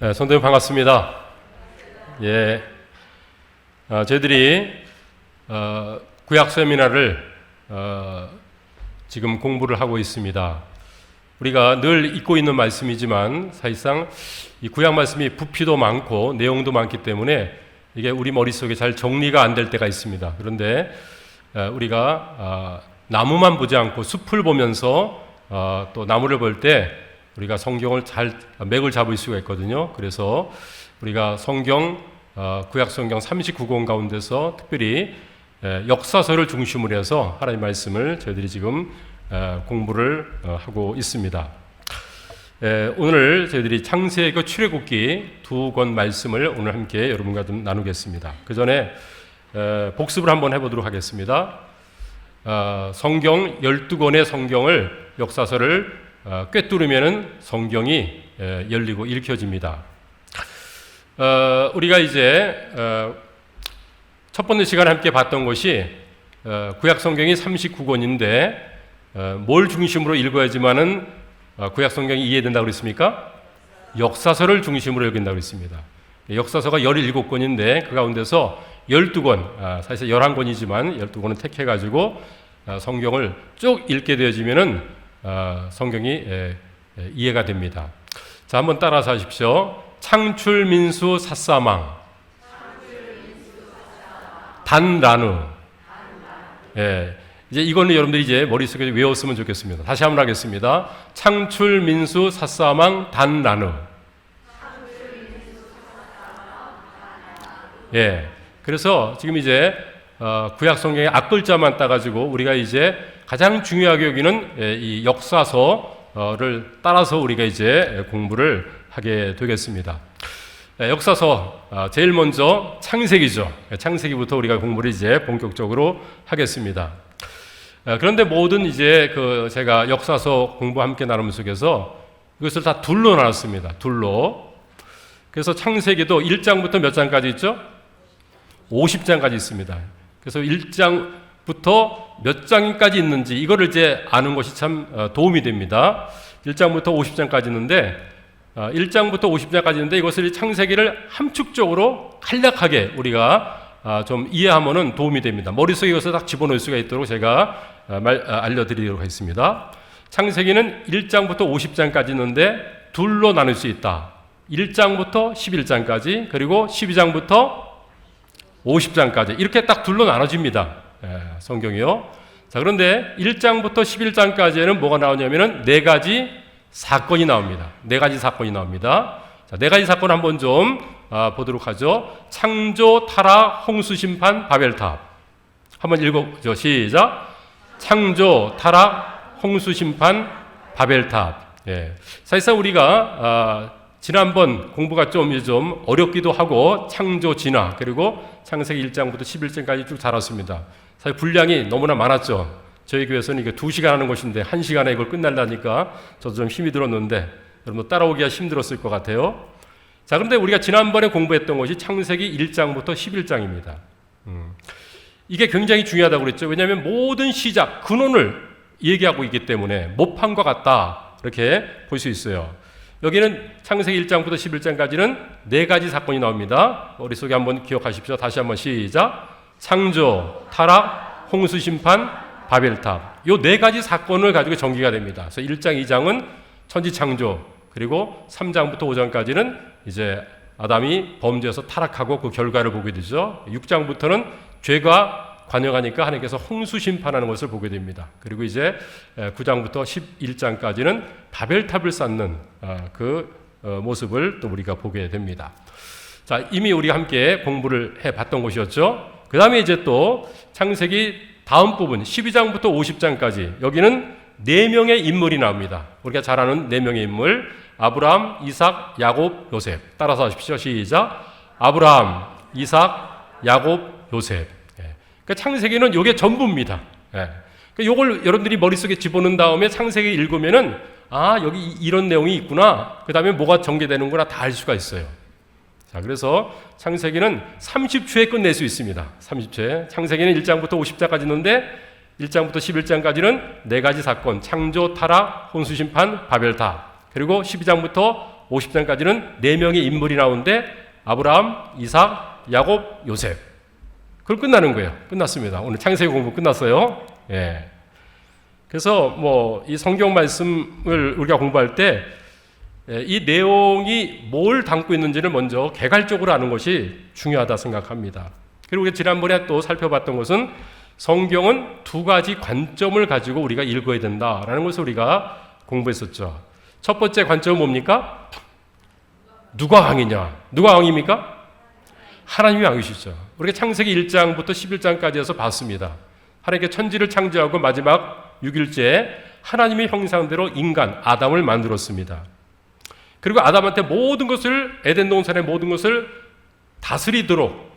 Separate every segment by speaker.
Speaker 1: 네, 성도님 반갑습니다. 예, 저희들이 구약 세미나를 지금 공부를 하고 있습니다. 우리가 늘 잊고 있는 말씀이지만 사실상 이 구약 말씀이 부피도 많고 내용도 많기 때문에 이게 우리 머릿속에 잘 정리가 안 될 때가 있습니다. 그런데 우리가 나무만 보지 않고 숲을 보면서 또 나무를 볼 때 우리가 성경을 잘 맥을 잡을 수가 있거든요. 그래서 우리가 성경 구약 성경 39권 가운데서 특별히 역사서를 중심으로 해서 하나님의 말씀을 저희들이 지금 공부를 하고 있습니다. 오늘 저희들이 창세기 출애굽기 두 권 말씀을 오늘 함께 여러분과 좀 나누겠습니다. 그 전에 복습을 한번 해보도록 하겠습니다. 성경 12권의 성경을 역사서를 꿰뚫으면 성경이 열리고 읽혀집니다. 우리가 이제 첫 번째 시간에 함께 봤던 것이 구약 성경이 39권인데 뭘 중심으로 읽어야지만은 구약 성경이 이해된다고 그랬습니까? 역사서를 중심으로 읽는다고 그랬습니다. 역사서가 17권인데 그 가운데서 12권, 사실 11권이지만 12권은 택해가지고 성경을 쭉 읽게 되어지면은 성경이 이해가 됩니다. 자, 한번 따라서 하십시오. 창출민수 삿사망 단라누. 이제 이거는 여러분들이 이제 머릿속에 외웠으면 좋겠습니다. 다시 한번 하겠습니다. 창출민수 삿사망 단라누. 그래서 지금 이제 구약 성경의 앞글자만 따가지고 우리가 이제 가장 중요하게 여기는 이 역사서를 따라서 우리가 이제 공부를 하게 되겠습니다. 역사서 제일 먼저 창세기죠. 창세기부터 우리가 공부를 이제 본격적으로 하겠습니다. 그런데 모든 이제 제가 역사서 공부 함께 나누는 속에서 이것을 다 둘로 나눴습니다. 둘로. 그래서 창세기도 1장부터 몇 장까지 있죠? 50장까지 있습니다. 그래서 1장부터 몇 장까지 있는지 이거를 이제 아는 것이 참 도움이 됩니다. 1장부터 50장까지 있는데 1장부터 50장까지 있는데 이것을 창세기를 함축적으로 간략하게 우리가 좀 이해하면은 도움이 됩니다. 머릿속에 이것을 딱 집어넣을 수가 있도록 제가 알려드리도록 하겠습니다. 창세기는 1장부터 50장까지 있는데 둘로 나눌 수 있다. 1장부터 11장까지 그리고 12장부터 50장까지 이렇게 딱 둘로 나눠집니다. 성경이요. 자, 그런데 1장부터 11장까지에는 뭐가 나오냐면은 네 가지 사건이 나옵니다. 네 가지 사건이 나옵니다. 자, 네 가지 사건 한번 좀 보도록 하죠. 창조, 타락, 홍수 심판, 바벨탑. 한번 읽어보죠. 시작. 창조, 타락, 홍수 심판, 바벨탑. 사실상 우리가 지난번 공부가 좀 어렵기도 하고 창조 진화 그리고 창세기 1장부터 11장까지 쭉 다뤘습니다. 사실 분량이 너무나 많았죠. 저희 교회에서는 이게 2시간 하는 것인데 1시간에 이걸 끝날라니까 저도 좀 힘이 들었는데 여러분 따라오기가 힘들었을 것 같아요. 자, 그런데 우리가 지난번에 공부했던 것이 창세기 1장부터 11장입니다. 이게 굉장히 중요하다고 그랬죠. 왜냐하면 모든 시작, 근원을 얘기하고 있기 때문에 모판과 같다 이렇게 볼 수 있어요. 여기는 창세기 1장부터 11장까지는 네 가지 사건이 나옵니다. 머릿속에 한번 기억하십시오. 다시 한번 시작. 창조, 타락, 홍수 심판, 바벨탑. 요 네 가지 사건을 가지고 전개가 됩니다. 그래서 1장, 2장은 천지 창조, 그리고 3장부터 5장까지는 이제 아담이 범죄해서 타락하고 그 결과를 보게 되죠. 6장부터는 죄가 관여하니까 하나님께서 홍수 심판하는 것을 보게 됩니다. 그리고 이제 9장부터 11장까지는 바벨탑을 쌓는 그 모습을 또 우리가 보게 됩니다. 자, 이미 우리가 함께 공부를 해봤던 것이었죠. 그 다음에 이제 또 창세기 다음 부분 12장부터 50장까지 여기는 4명의 인물이 나옵니다. 우리가 잘 아는 4명의 인물 아브라함, 이삭, 야곱, 요셉. 따라서 하십시오. 시작. 아브라함, 이삭, 야곱, 요셉. 창세기는 이게 전부입니다. 이걸 여러분들이 머릿속에 집어넣은 다음에 창세기 읽으면은 여기 이런 내용이 있구나. 그 다음에 뭐가 전개되는구나 다 알 수가 있어요. 자, 그래서 창세기는 30초에 끝낼 수 있습니다. 30초에. 창세기는 1장부터 50장까지 있는데 1장부터 11장까지는 네 가지 사건, 창조, 타락, 홍수 심판, 바벨탑. 그리고 12장부터 50장까지는 4명의 인물이 나오는데 아브라함, 이삭, 야곱, 요셉. 그걸 끝나는 거예요. 끝났습니다. 오늘 창세기 공부 끝났어요. 예. 그래서 이 성경 말씀을 우리가 공부할 때 이 내용이 뭘 담고 있는지를 먼저 개괄적으로 아는 것이 중요하다 생각합니다. 그리고 우리가 지난번에 또 살펴봤던 것은 성경은 2가지 관점을 가지고 우리가 읽어야 된다라는 것을 우리가 공부했었죠. 첫 번째 관점은 뭡니까? 누가 왕이냐? 누가 왕입니까? 하나님이 왕이시죠. 우리가 창세기 1장부터 11장까지 해서 봤습니다. 하나님께 천지를 창조하고 마지막 6일째 하나님의 형상대로 인간 아담을 만들었습니다. 그리고 아담한테 모든 것을 에덴 동산의 모든 것을 다스리도록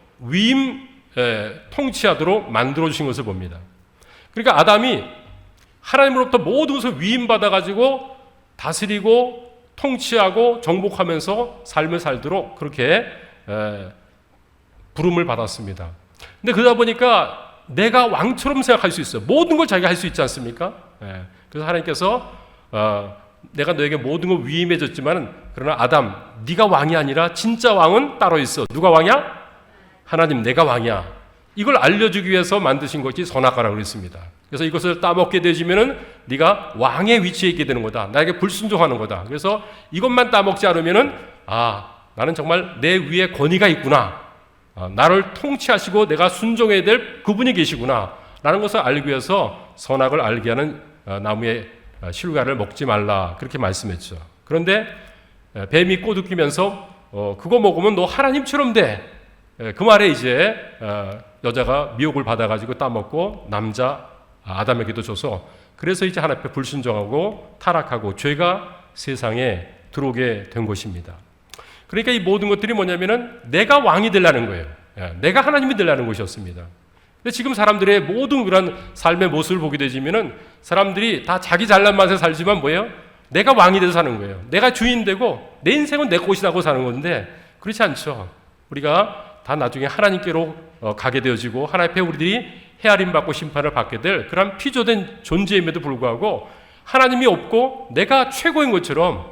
Speaker 1: 통치하도록 만들어 주신 것을 봅니다. 그러니까 아담이 하나님으로부터 모든 것을 위임받아 가지고 다스리고 통치하고 정복하면서 삶을 살도록 그렇게 부름을 받았습니다. 근데 그러다 보니까 내가 왕처럼 생각할 수 있어요. 모든 걸 자기가 할 수 있지 않습니까? 그래서 하나님께서 내가 너에게 모든 걸 위임해 줬지만 그러나 아담 네가 왕이 아니라 진짜 왕은 따로 있어. 누가 왕이야? 하나님, 내가 왕이야. 이걸 알려주기 위해서 만드신 것이 선악과라고 그랬습니다. 그래서 이것을 따먹게 되지면은 네가 왕의 위치에 있게 되는 거다. 나에게 불순종하는 거다. 그래서 이것만 따먹지 않으면은 나는 정말 내 위에 권위가 있구나. 나를 통치하시고 내가 순종해야 될 그분이 계시구나. 라는 것을 알기 위해서 선악을 알게 하는 나무의 실과를 먹지 말라. 그렇게 말씀했죠. 그런데 뱀이 꼬드기면서 그거 먹으면 너 하나님처럼 돼. 그 말에 이제 여자가 미혹을 받아가지고 따먹고 남자 아담에게도 줘서 그래서 이제 하나님 앞에 불순종하고 타락하고 죄가 세상에 들어오게 된 것입니다. 그러니까 이 모든 것들이 뭐냐면은 내가 왕이 되려는 거예요. 내가 하나님이 되려는 것이었습니다. 근데 지금 사람들의 모든 그런 삶의 모습을 보게 되지면은 사람들이 다 자기 잘난 맛에 살지만 뭐예요? 내가 왕이 돼서 사는 거예요. 내가 주인 되고 내 인생은 내 것이라고 사는 건데 그렇지 않죠. 우리가 다 나중에 하나님께로 가게 되어지고 하나님 앞에 우리들이 헤아림 받고 심판을 받게 될 그런 피조된 존재임에도 불구하고 하나님이 없고 내가 최고인 것처럼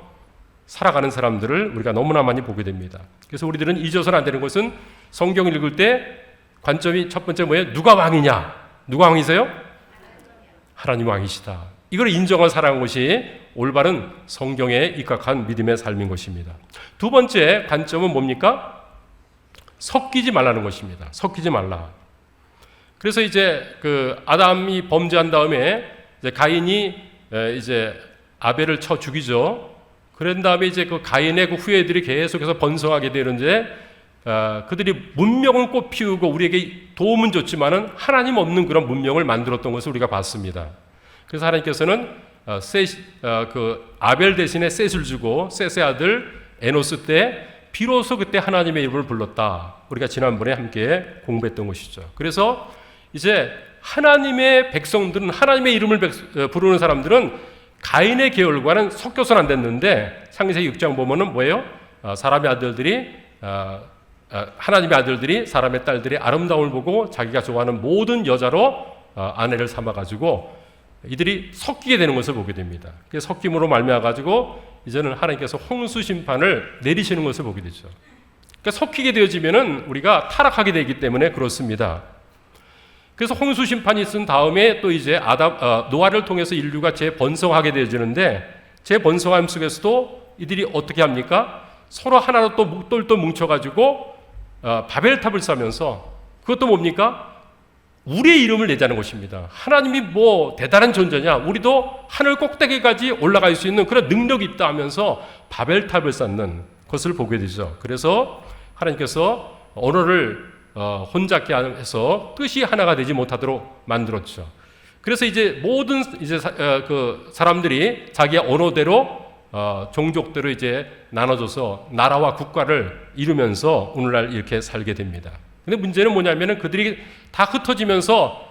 Speaker 1: 살아가는 사람들을 우리가 너무나 많이 보게 됩니다. 그래서 우리들은 잊어서는 안 되는 것은 성경을 읽을 때 관점이 첫 번째 뭐예요? 누가 왕이냐? 누가 왕이세요? 하나님 왕이시다. 이걸 인정하고 살아가는 것이 올바른 성경에 입각한 믿음의 삶인 것입니다. 두 번째 관점은 뭡니까? 섞이지 말라는 것입니다. 섞이지 말라. 그래서 이제 아담이 범죄한 다음에 이제 가인이 이제 아벨을 쳐 죽이죠. 그런 다음에 이제 그 가인의 그 후예들이 계속해서 번성하게 되는데 그들이 문명은 꽃 피우고 우리에게 도움은 줬지만은 하나님 없는 그런 문명을 만들었던 것을 우리가 봤습니다. 그래서 하나님께서는 아벨 대신에 셋을 주고 셋의 아들 에노스 때 비로소 그때 하나님의 이름을 불렀다. 우리가 지난번에 함께 공부했던 것이죠. 그래서 이제 하나님의 백성들은 하나님의 이름을 부르는 사람들은 가인의 계열과는 섞여서는 안 됐는데 창세기 6장 보면은 뭐예요? 하나님의 아들들이 사람의 딸들의 아름다움을 보고 자기가 좋아하는 모든 여자로 아내를 삼아가지고 이들이 섞이게 되는 것을 보게 됩니다. 그 섞임으로 말미암아가지고 이제는 하나님께서 홍수 심판을 내리시는 것을 보게 되죠. 그러니까 섞이게 되어지면은 우리가 타락하게 되기 때문에 그렇습니다. 그래서 홍수 심판이 있은 다음에 또 이제 노아를 통해서 인류가 재번성하게 되어지는데 재번성함 속에서도 이들이 어떻게 합니까? 서로 하나로 또 똘똘 뭉쳐가지고 바벨탑을 쌓으면서 그것도 뭡니까? 우리의 이름을 내자는 것입니다. 하나님이 뭐 대단한 존재냐? 우리도 하늘 꼭대기까지 올라갈 수 있는 그런 능력이 있다 하면서 바벨탑을 쌓는 것을 보게 되죠. 그래서 하나님께서 언어를 혼잡게 해서 뜻이 하나가 되지 못하도록 만들었죠. 그래서 이제 모든 사람들이 자기의 언어대로 종족대로 이제 나눠져서 나라와 국가를 이루면서 오늘날 이렇게 살게 됩니다. 근데 문제는 뭐냐면은 그들이 다 흩어지면서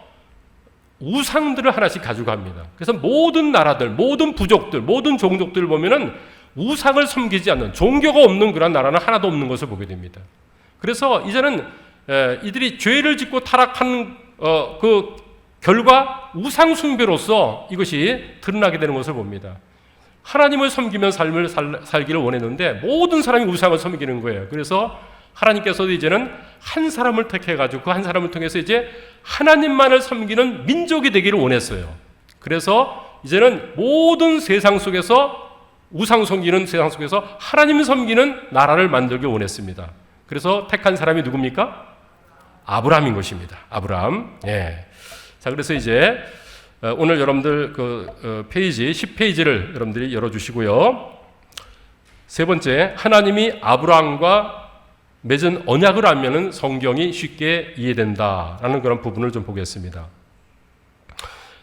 Speaker 1: 우상들을 하나씩 가져갑니다. 그래서 모든 나라들, 모든 부족들, 모든 종족들을 보면은 우상을 섬기지 않는 종교가 없는 그런 나라는 하나도 없는 것을 보게 됩니다. 그래서 이제는 이들이 죄를 짓고 타락한 그 결과 우상 숭배로서 이것이 드러나게 되는 것을 봅니다. 하나님을 섬기면 삶을 살기를 원했는데 모든 사람이 우상을 섬기는 거예요. 그래서 하나님께서도 이제는 한 사람을 택해가지고 그 한 사람을 통해서 이제 하나님만을 섬기는 민족이 되기를 원했어요. 그래서 이제는 모든 세상 속에서 우상 섬기는 세상 속에서 하나님 섬기는 나라를 만들기 원했습니다. 그래서 택한 사람이 누굽니까? 아브라함인 것입니다. 아브라함. 예. 자, 그래서 이제 오늘 여러분들 페이지 10페이지를 여러분들이 열어주시고요. 세 번째, 하나님이 아브라함과 맺은 언약을 알면은 성경이 쉽게 이해된다라는 그런 부분을 좀 보겠습니다.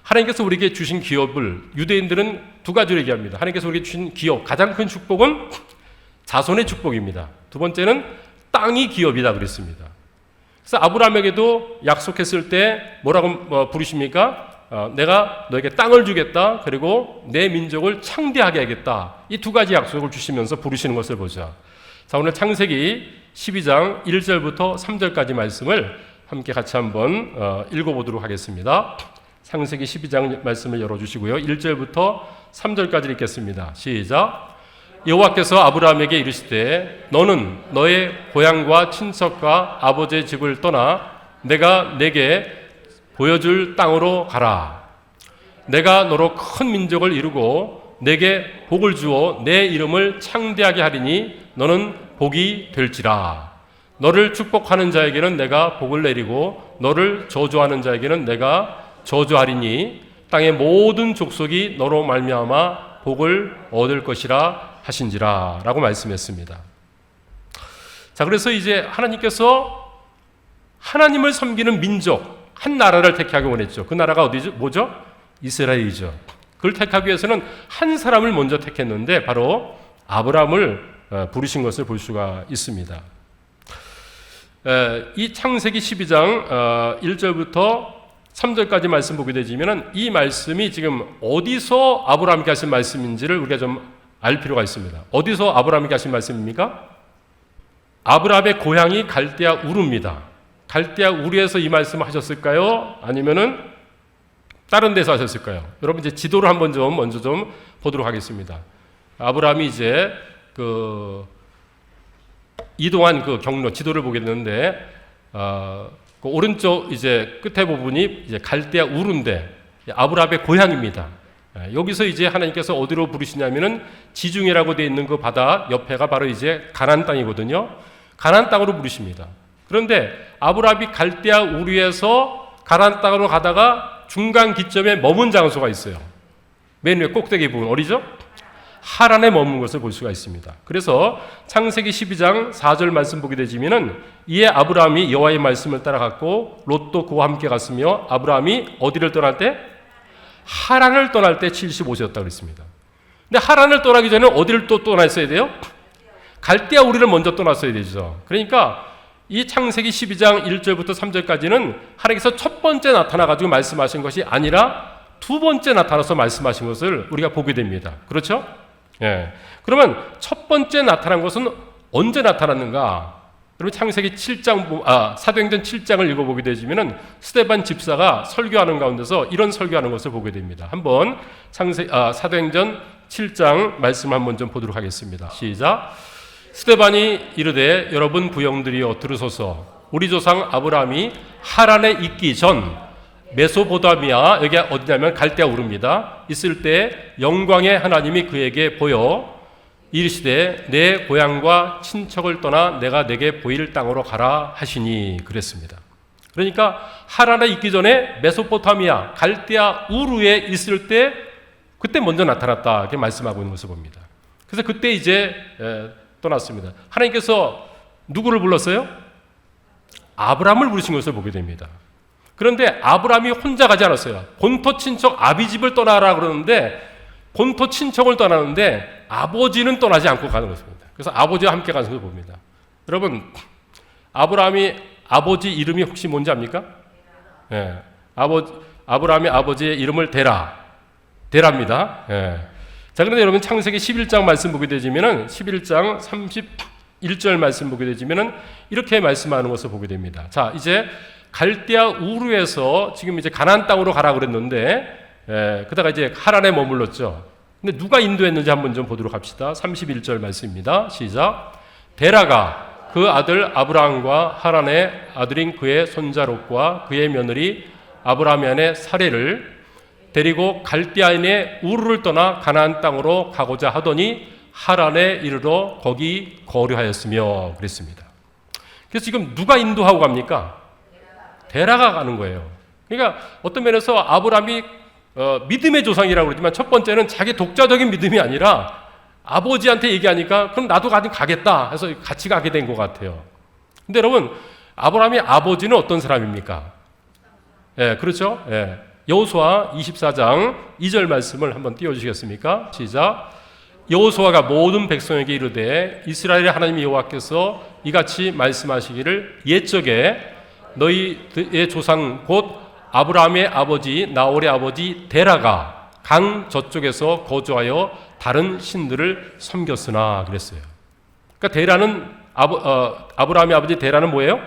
Speaker 1: 하나님께서 우리에게 주신 기업을 유대인들은 두 가지로 얘기합니다. 하나님께서 우리에게 주신 기업, 가장 큰 축복은 자손의 축복입니다. 두 번째는 땅이 기업이다 그랬습니다. 그래서 아브라함에게도 약속했을 때 뭐라고 부르십니까? 내가 너에게 땅을 주겠다. 그리고 내 민족을 창대하게 하겠다. 이 두 가지 약속을 주시면서 부르시는 것을 보자. 자, 오늘 창세기 12장 1절부터 3절까지 말씀을 함께 같이 한번 읽어보도록 하겠습니다. 창세기 12장 말씀을 열어주시고요. 1절부터 3절까지 읽겠습니다. 시작. 여호와께서 아브라함에게 이르시되 너는 너의 고향과 친척과 아버지의 집을 떠나 내가 내게 보여줄 땅으로 가라. 내가 너로 큰 민족을 이루고 내게 복을 주어 내 이름을 창대하게 하리니 너는 복이 될지라. 너를 축복하는 자에게는 내가 복을 내리고 너를 저주하는 자에게는 내가 저주하리니 땅의 모든 족속이 너로 말미암아 복을 얻을 것이라 하신지라 라고 말씀했습니다. 자, 그래서 이제 하나님께서 하나님을 섬기는 민족 한 나라를 택하기 원했죠. 그 나라가 어디죠? 뭐죠? 이스라엘이죠. 그걸 택하기 위해서는 한 사람을 먼저 택했는데 바로 아브라함을 부르신 것을 볼 수가 있습니다. 이 창세기 12장 1절부터 3절까지 말씀 보게 되지면 이 말씀이 지금 어디서 아브라함께 하신 말씀인지를 우리가 좀 알 필요가 있습니다. 어디서 아브라함께 하신 말씀입니까? 아브라함의 고향이 갈대아 우르입니다. 갈대아 우르에서 이 말씀을 하셨을까요? 아니면은 다른 데서 하셨을까요? 여러분 이제 지도를 한번 먼저 좀 보도록 하겠습니다. 아브라함이 이제 이동한 그 경로 지도를 보게 되는데 그 오른쪽 이제 끝에 부분이 이제 갈대아 우르인데 아브라함의 고향입니다. 여기서 이제 하나님께서 어디로 부르시냐면은 지중해라고 되어 있는 그 바다 옆에가 바로 이제 가나안 땅이거든요. 가나안 땅으로 부르십니다. 그런데 아브라함이 갈대아 우르에서 가나안 땅으로 가다가 중간 기점에 머문 장소가 있어요. 맨 위에 꼭대기 부분 어디죠? 하란에 머문 것을 볼 수가 있습니다. 그래서 창세기 12장 4절 말씀 보게 되지면은 이에 아브라함이 여호와의 말씀을 따라갔고 롯도 그와 함께 갔으며 아브라함이 어디를 떠날 때? 하란을 떠날 때 75세였다고 그랬습니다. 근데 하란을 떠나기 전에 어디를 또 떠났어야 돼요? 갈대아 우르를 먼저 떠났어야 되죠. 그러니까 이 창세기 12장 1절부터 3절까지는 하나님께서 첫 번째 나타나가지고 말씀하신 것이 아니라 두 번째 나타나서 말씀하신 것을 우리가 보게 됩니다. 그렇죠? 예. 그러면 첫 번째 나타난 것은 언제 나타났는가? 그러면 창세기 7장, 사도행전 7장을 읽어보게 되지면은 스데반 집사가 설교하는 가운데서 이런 설교하는 것을 보게 됩니다. 한번 사도행전 7장 말씀 한번 좀 보도록 하겠습니다. 시작. 스데반이 이르되 여러분 부형들이여 들으소서. 우리 조상 아브라함이 하란에 있기 전 메소포타미아, 여기 어디냐면 갈대아 우르입니다. 있을 때 영광의 하나님이 그에게 보여 이르시되 내 고향과 친척을 떠나 내가 내게 보일 땅으로 가라 하시니 그랬습니다. 그러니까 하란에 있기 전에 메소포타미아 갈대아 우르에 있을 때 그때 먼저 나타났다 이렇게 말씀하고 있는 것을 봅니다. 그래서 그때 이제 떠났습니다. 하나님께서 누구를 불렀어요? 아브라함을 부르신 것을 보게 됩니다. 그런데 아브라함이 혼자 가지 않았어요. 본토 친척 아비집을 떠나라 그러는데 본토 친척을 떠나는데 아버지는 떠나지 않고 가는 것입니다. 그래서 아버지와 함께 가는 것을 봅니다. 여러분, 아브라함이 아버지 이름이 혹시 뭔지 압니까? 예. 아브라함이 아버지의 이름을 데라입니다. 예. 자, 그런데 여러분 창세기 11장 말씀 보게 되지면은 11장 31절 말씀 보게 되지면은 이렇게 말씀하는 것을 보게 됩니다. 자, 이제 갈대아 우르에서 지금 이제 가나안 땅으로 가라 그랬는데 그다가 이제 하란에 머물렀죠. 근데 누가 인도했는지 한번 좀 보도록 합시다. 31절 말씀입니다. 시작. 데라가 그 아들 아브라함과 하란의 아들인 그의 손자 롯과 그의 며느리 아브라함의 사례를 데리고 갈대아인의 우르를 떠나 가나안 땅으로 가고자 하더니 하란에 이르러 거기 거류하였으며 그랬습니다. 그래서 지금 누가 인도하고 갑니까? 데라가 가는 거예요. 그러니까 어떤 면에서 아브라함이 믿음의 조상이라고 그러지만 첫 번째는 자기 독자적인 믿음이 아니라 아버지한테 얘기하니까 그럼 나도 가겠다 해서 같이 가게 된 것 같아요. 근데 여러분, 아브라함의 아버지는 어떤 사람입니까? 예, 그렇죠? 예. 여호수아 24장 2절 말씀을 한번 띄워주시겠습니까? 시작. 여호수아가 모든 백성에게 이르되 이스라엘의 하나님 여호와께서 이같이 말씀하시기를 옛적에 너희의 조상 곧 아브라함의 아버지 나홀의 아버지 데라가 강 저쪽에서 거주하여 다른 신들을 섬겼으나 그랬어요. 그러니까 데라는 아브라함의 아버지 데라는 뭐예요?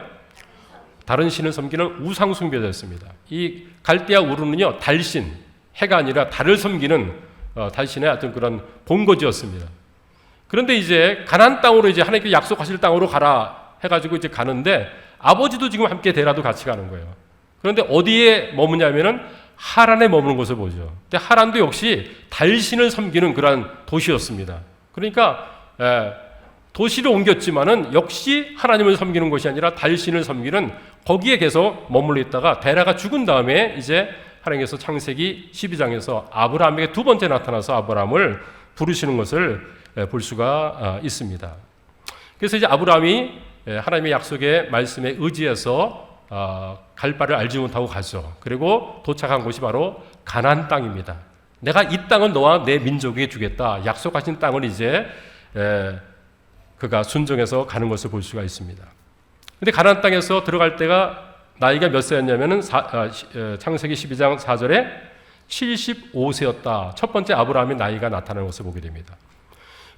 Speaker 1: 다른 신을 섬기는 우상 숭배자였습니다. 이 갈대아 우르는요 달신, 해가 아니라 달을 섬기는 달신의 어떤 그런 본거지였습니다. 그런데 이제 가나안 땅으로 이제 하나님께 약속하실 땅으로 가라 해가지고 이제 가는데 아버지도 지금 함께 데라도 같이 가는 거예요. 그런데 어디에 머무냐면은 하란에 머무는 것을 보죠. 근데 하란도 역시 달신을 섬기는 그러한 도시였습니다. 그러니까 도시를 옮겼지만은 역시 하나님을 섬기는 것이 아니라 달신을 섬기는 거기에 계속 머물러 있다가 데라가 죽은 다음에 이제 하나님께서 창세기 12장에서 아브라함에게 두 번째 나타나서 아브라함을 부르시는 것을 볼 수가 있습니다. 그래서 이제 아브라함이 하나님의 약속의 말씀에 의지해서 갈 바를 알지 못하고 가죠. 그리고 도착한 곳이 바로 가나안 땅입니다. 내가 이 땅은 너와 내 민족에게 주겠다. 약속하신 땅을 이제 그가 순종해서 가는 것을 볼 수가 있습니다. 근데 가나안 땅에서 들어갈 때가 나이가 몇 세였냐면은 창세기 12장 4절에 75세였다. 첫 번째 아브라함의 나이가 나타나는 것을 보게 됩니다.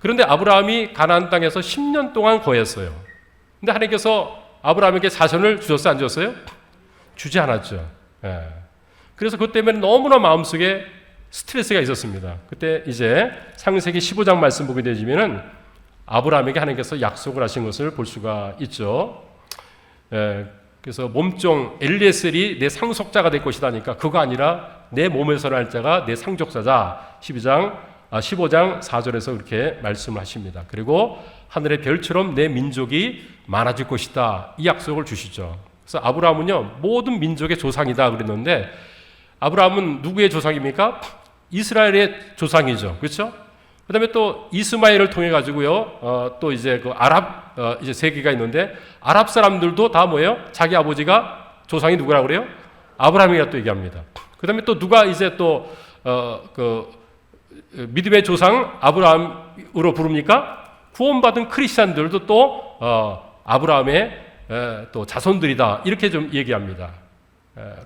Speaker 1: 그런데 아브라함이 가나안 땅에서 10년 동안 거했어요. 근데 하나님께서 아브라함에게 자손을 주셨어요? 안 주셨어요? 주지 않았죠. 그래서 그것 때문에 너무나 마음속에 스트레스가 있었습니다. 그때 이제 창세기 15장 말씀 보게 되지면은 아브라함에게 하나님께서 약속을 하신 것을 볼 수가 있죠. 그래서 몸종 엘리에셀이 내 상속자가 될 것이다니까 그거 아니라 내 몸에서 날 자가 내 상속자자 15장 4절에서 그렇게 말씀을 하십니다. 그리고 하늘의 별처럼 내 민족이 많아질 것이다. 이 약속을 주시죠. 그래서 아브라함은요 모든 민족의 조상이다 그랬는데 아브라함은 누구의 조상입니까? 이스라엘의 조상이죠. 그렇죠? 그다음에 또 이스마엘을 통해 가지고요 또 이제 그 아랍 이제 세계가 있는데 아랍 사람들도 다 뭐예요? 자기 아버지가 조상이 누구라고 그래요? 아브라함이라 또 얘기합니다. 그다음에 또 누가 이제 또 그 믿음의 조상 아브라함으로 부릅니까? 구원받은 크리스천들도 또 아브라함의 또 자손들이다 이렇게 좀 얘기합니다.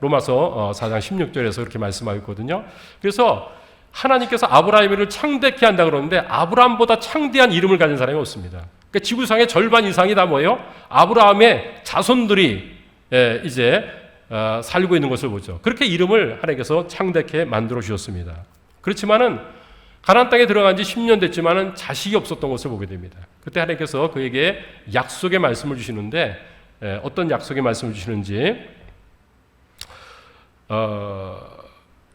Speaker 1: 로마서 4장 16절에서 그렇게 말씀하고 있거든요. 그래서 하나님께서 아브라함을 창대케 한다 그러는데 아브라함보다 창대한 이름을 가진 사람이 없습니다. 그러니까 지구상의 절반 이상이 다 뭐예요? 아브라함의 자손들이 이제 살고 있는 것을 보죠. 그렇게 이름을 하나님께서 창대케 만들어 주셨습니다. 그렇지만은 가나안 땅에 들어간 지 10년 됐지만은 자식이 없었던 것을 보게 됩니다. 그때 하나님께서 그에게 약속의 말씀을 주시는데 어떤 약속의 말씀을 주시는지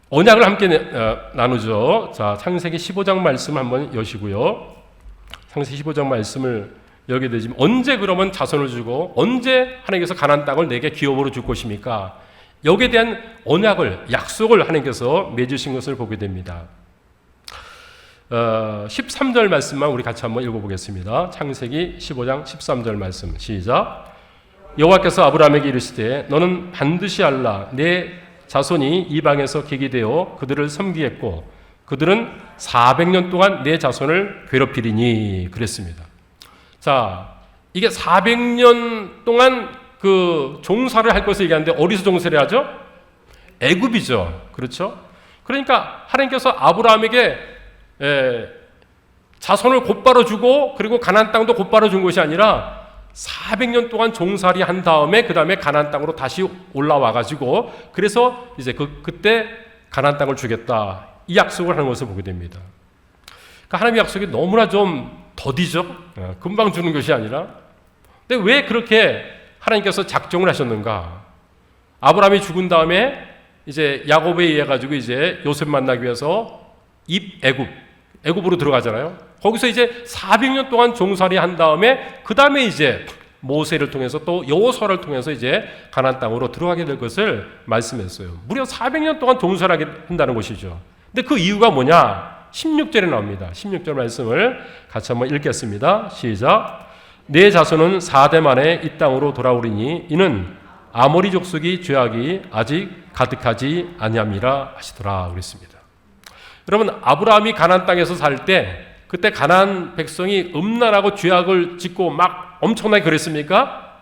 Speaker 1: 언약을 함께 나누죠. 자, 창세기 15장 말씀 한번 여시고요. 창세기 15장 말씀을 열게 되지만 언제 그러면 자손을 주고 언제 하나님께서 가나안 땅을 내게 기업으로 줄 것입니까? 여기에 대한 언약을 약속을 하나님께서 맺으신 것을 보게 됩니다. 13절 말씀만 우리 같이 한번 읽어보겠습니다. 창세기 15장 13절 말씀 시작. 여호와께서 아브라함에게 이르시되 너는 반드시 알라 내 자손이 이방에서 객이 되어 그들을 섬기겠고 그들은 400년 동안 내 자손을 괴롭히리니 그랬습니다. 자, 이게 400년 동안 그 종사를 할 것을 얘기하는데 어디서 종사를 하죠? 애굽이죠. 그렇죠? 그러니까 하나님께서 아브라함에게 자손을 곧바로 주고 그리고 가나안 땅도 곧바로 준 것이 아니라 400년 동안 종살이 한 다음에 그 다음에 가나안 땅으로 다시 올라와 가지고 그래서 이제 그때 가나안 땅을 주겠다 이 약속을 하는 것을 보게 됩니다. 그러니까 하나님의 약속이 너무나 좀 더디죠. 금방 주는 것이 아니라. 근데 왜 그렇게 하나님께서 작정을 하셨는가? 아브라함이 죽은 다음에 이제 야곱에 의해 가지고 이제 요셉 만나기 위해서 애굽으로 들어가잖아요. 거기서 이제 400년 동안 종살이 한 다음에 그 다음에 이제 모세를 통해서 또 여호수아를 통해서 이제 가나안 땅으로 들어가게 될 것을 말씀했어요. 무려 400년 동안 종살하게 한다는 것이죠. 근데 그 이유가 뭐냐? 16절에 나옵니다. 16절 말씀을 같이 한번 읽겠습니다. 시작. 내 자손은 4대 만에 이 땅으로 돌아오리니 이는 아모리 족속이 죄악이 아직 가득하지 아니함이라 하시더라 그랬습니다. 여러분, 아브라함이 가나안 땅에서 살 때 그때 가나안 백성이 음란하고 죄악을 짓고 막 엄청나게 그랬습니까?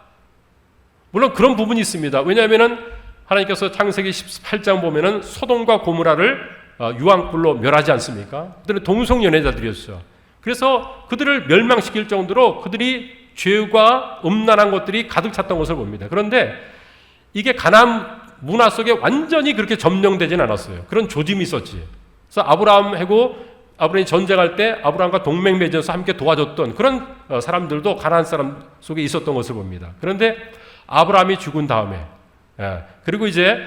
Speaker 1: 물론 그런 부분이 있습니다. 왜냐하면은 하나님께서 창세기 18장 보면은 소돔과 고모라를 유황불로 멸하지 않습니까? 그들은 동성 연애자들이었죠. 그래서 그들을 멸망시킬 정도로 그들이 죄와 음란한 것들이 가득 찼던 것을 봅니다. 그런데 이게 가나안 문화 속에 완전히 그렇게 점령되진 않았어요. 그런 조짐이 있었지. 그래서 아브라함이 전쟁할 때 아브라함과 동맹 맺어서 함께 도와줬던 그런 사람들도 가나안 사람 속에 있었던 것을 봅니다. 그런데 아브라함이 죽은 다음에 그리고 이제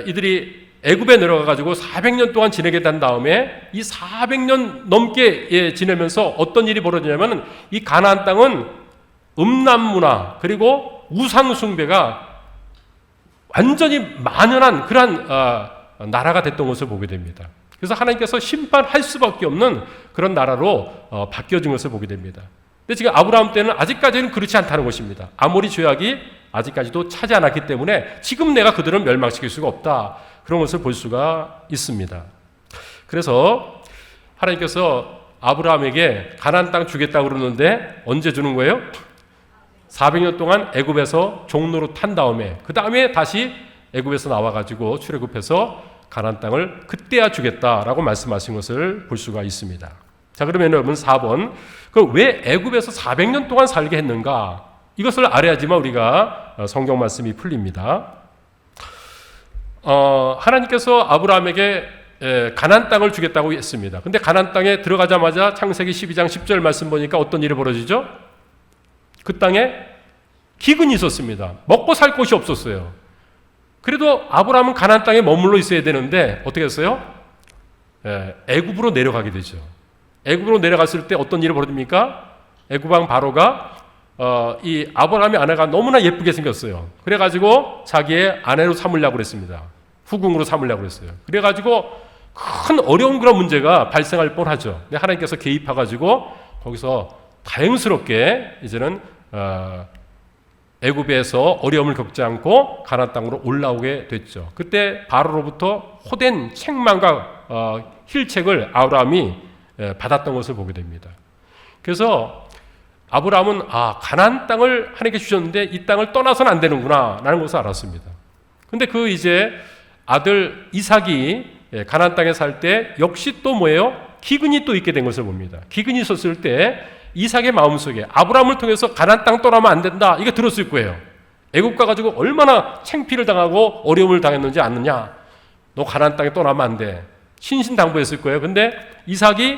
Speaker 1: 이들이 애굽에 내려가 가지고 400년 동안 지내게 된 다음에 이 400년 넘게 지내면서 어떤 일이 벌어지냐면 이 가나안 땅은 음란 문화 그리고 우상 숭배가 완전히 만연한 그러한 나라가 됐던 것을 보게 됩니다. 그래서 하나님께서 심판할 수밖에 없는 그런 나라로 바뀌어진 것을 보게 됩니다. 근데 지금 아브라함 때는 아직까지는 그렇지 않다는 것입니다. 아모리 죄악이 아직까지도 차지 않았기 때문에 지금 내가 그들은 멸망시킬 수가 없다. 그런 것을 볼 수가 있습니다. 그래서 하나님께서 아브라함에게 가나안 땅 주겠다고 그러는데 언제 주는 거예요? 400년 동안 애굽에서 종로로 탄 다음에 그 다음에 다시 애굽에서 나와가지고 출애굽해서 가나안 땅을 그때야 주겠다라고 말씀하신 것을 볼 수가 있습니다. 자, 그러면 여러분 4번 그럼 왜 애굽에서 400년 동안 살게 했는가? 이것을 알아야지만 우리가 성경 말씀이 풀립니다. 하나님께서 아브라함에게 가나안 땅을 주겠다고 했습니다. 근데 가나안 땅에 들어가자마자 창세기 12장 10절 말씀 보니까 어떤 일이 벌어지죠? 그 땅에 기근이 있었습니다. 먹고 살 곳이 없었어요. 그래도 아브라함은 가나안 땅에 머물러 있어야 되는데 어떻게 했어요? 애굽으로 내려가게 되죠. 애굽으로 내려갔을 때 어떤 일이 벌어집니까? 애굽 왕 바로가 이 아브라함의 아내가 너무나 예쁘게 생겼어요. 그래가지고 자기의 아내로 삼으려고 그랬습니다. 후궁으로 삼으려고 그랬어요. 그래가지고 큰 어려운 그런 문제가 발생할 뻔하죠. 근데 하나님께서 개입해가지고 거기서 다행스럽게 이제는 애굽에서 어려움을 겪지 않고 가나안 땅으로 올라오게 됐죠. 그때 바로로부터 호된 책망과 힐책을 아브라함이 받았던 것을 보게 됩니다. 그래서 아브라함은 가나안 땅을 하나님께 주셨는데 이 땅을 떠나서는 안 되는구나 라는 것을 알았습니다. 근데 그 이제 아들 이삭이 가나안 땅에 살 때 역시 또 뭐예요? 기근이 또 있게 된 것을 봅니다. 기근이 있었을 때 이삭의 마음속에 아브라함을 통해서 가나안 땅 떠나면 안 된다. 이게 들었을 거예요. 애굽 가가지고 얼마나 창피를 당하고 어려움을 당했는지 아느냐. 너 가나안 땅에 떠나면 안 돼. 신신당부했을 거예요. 근데 이삭이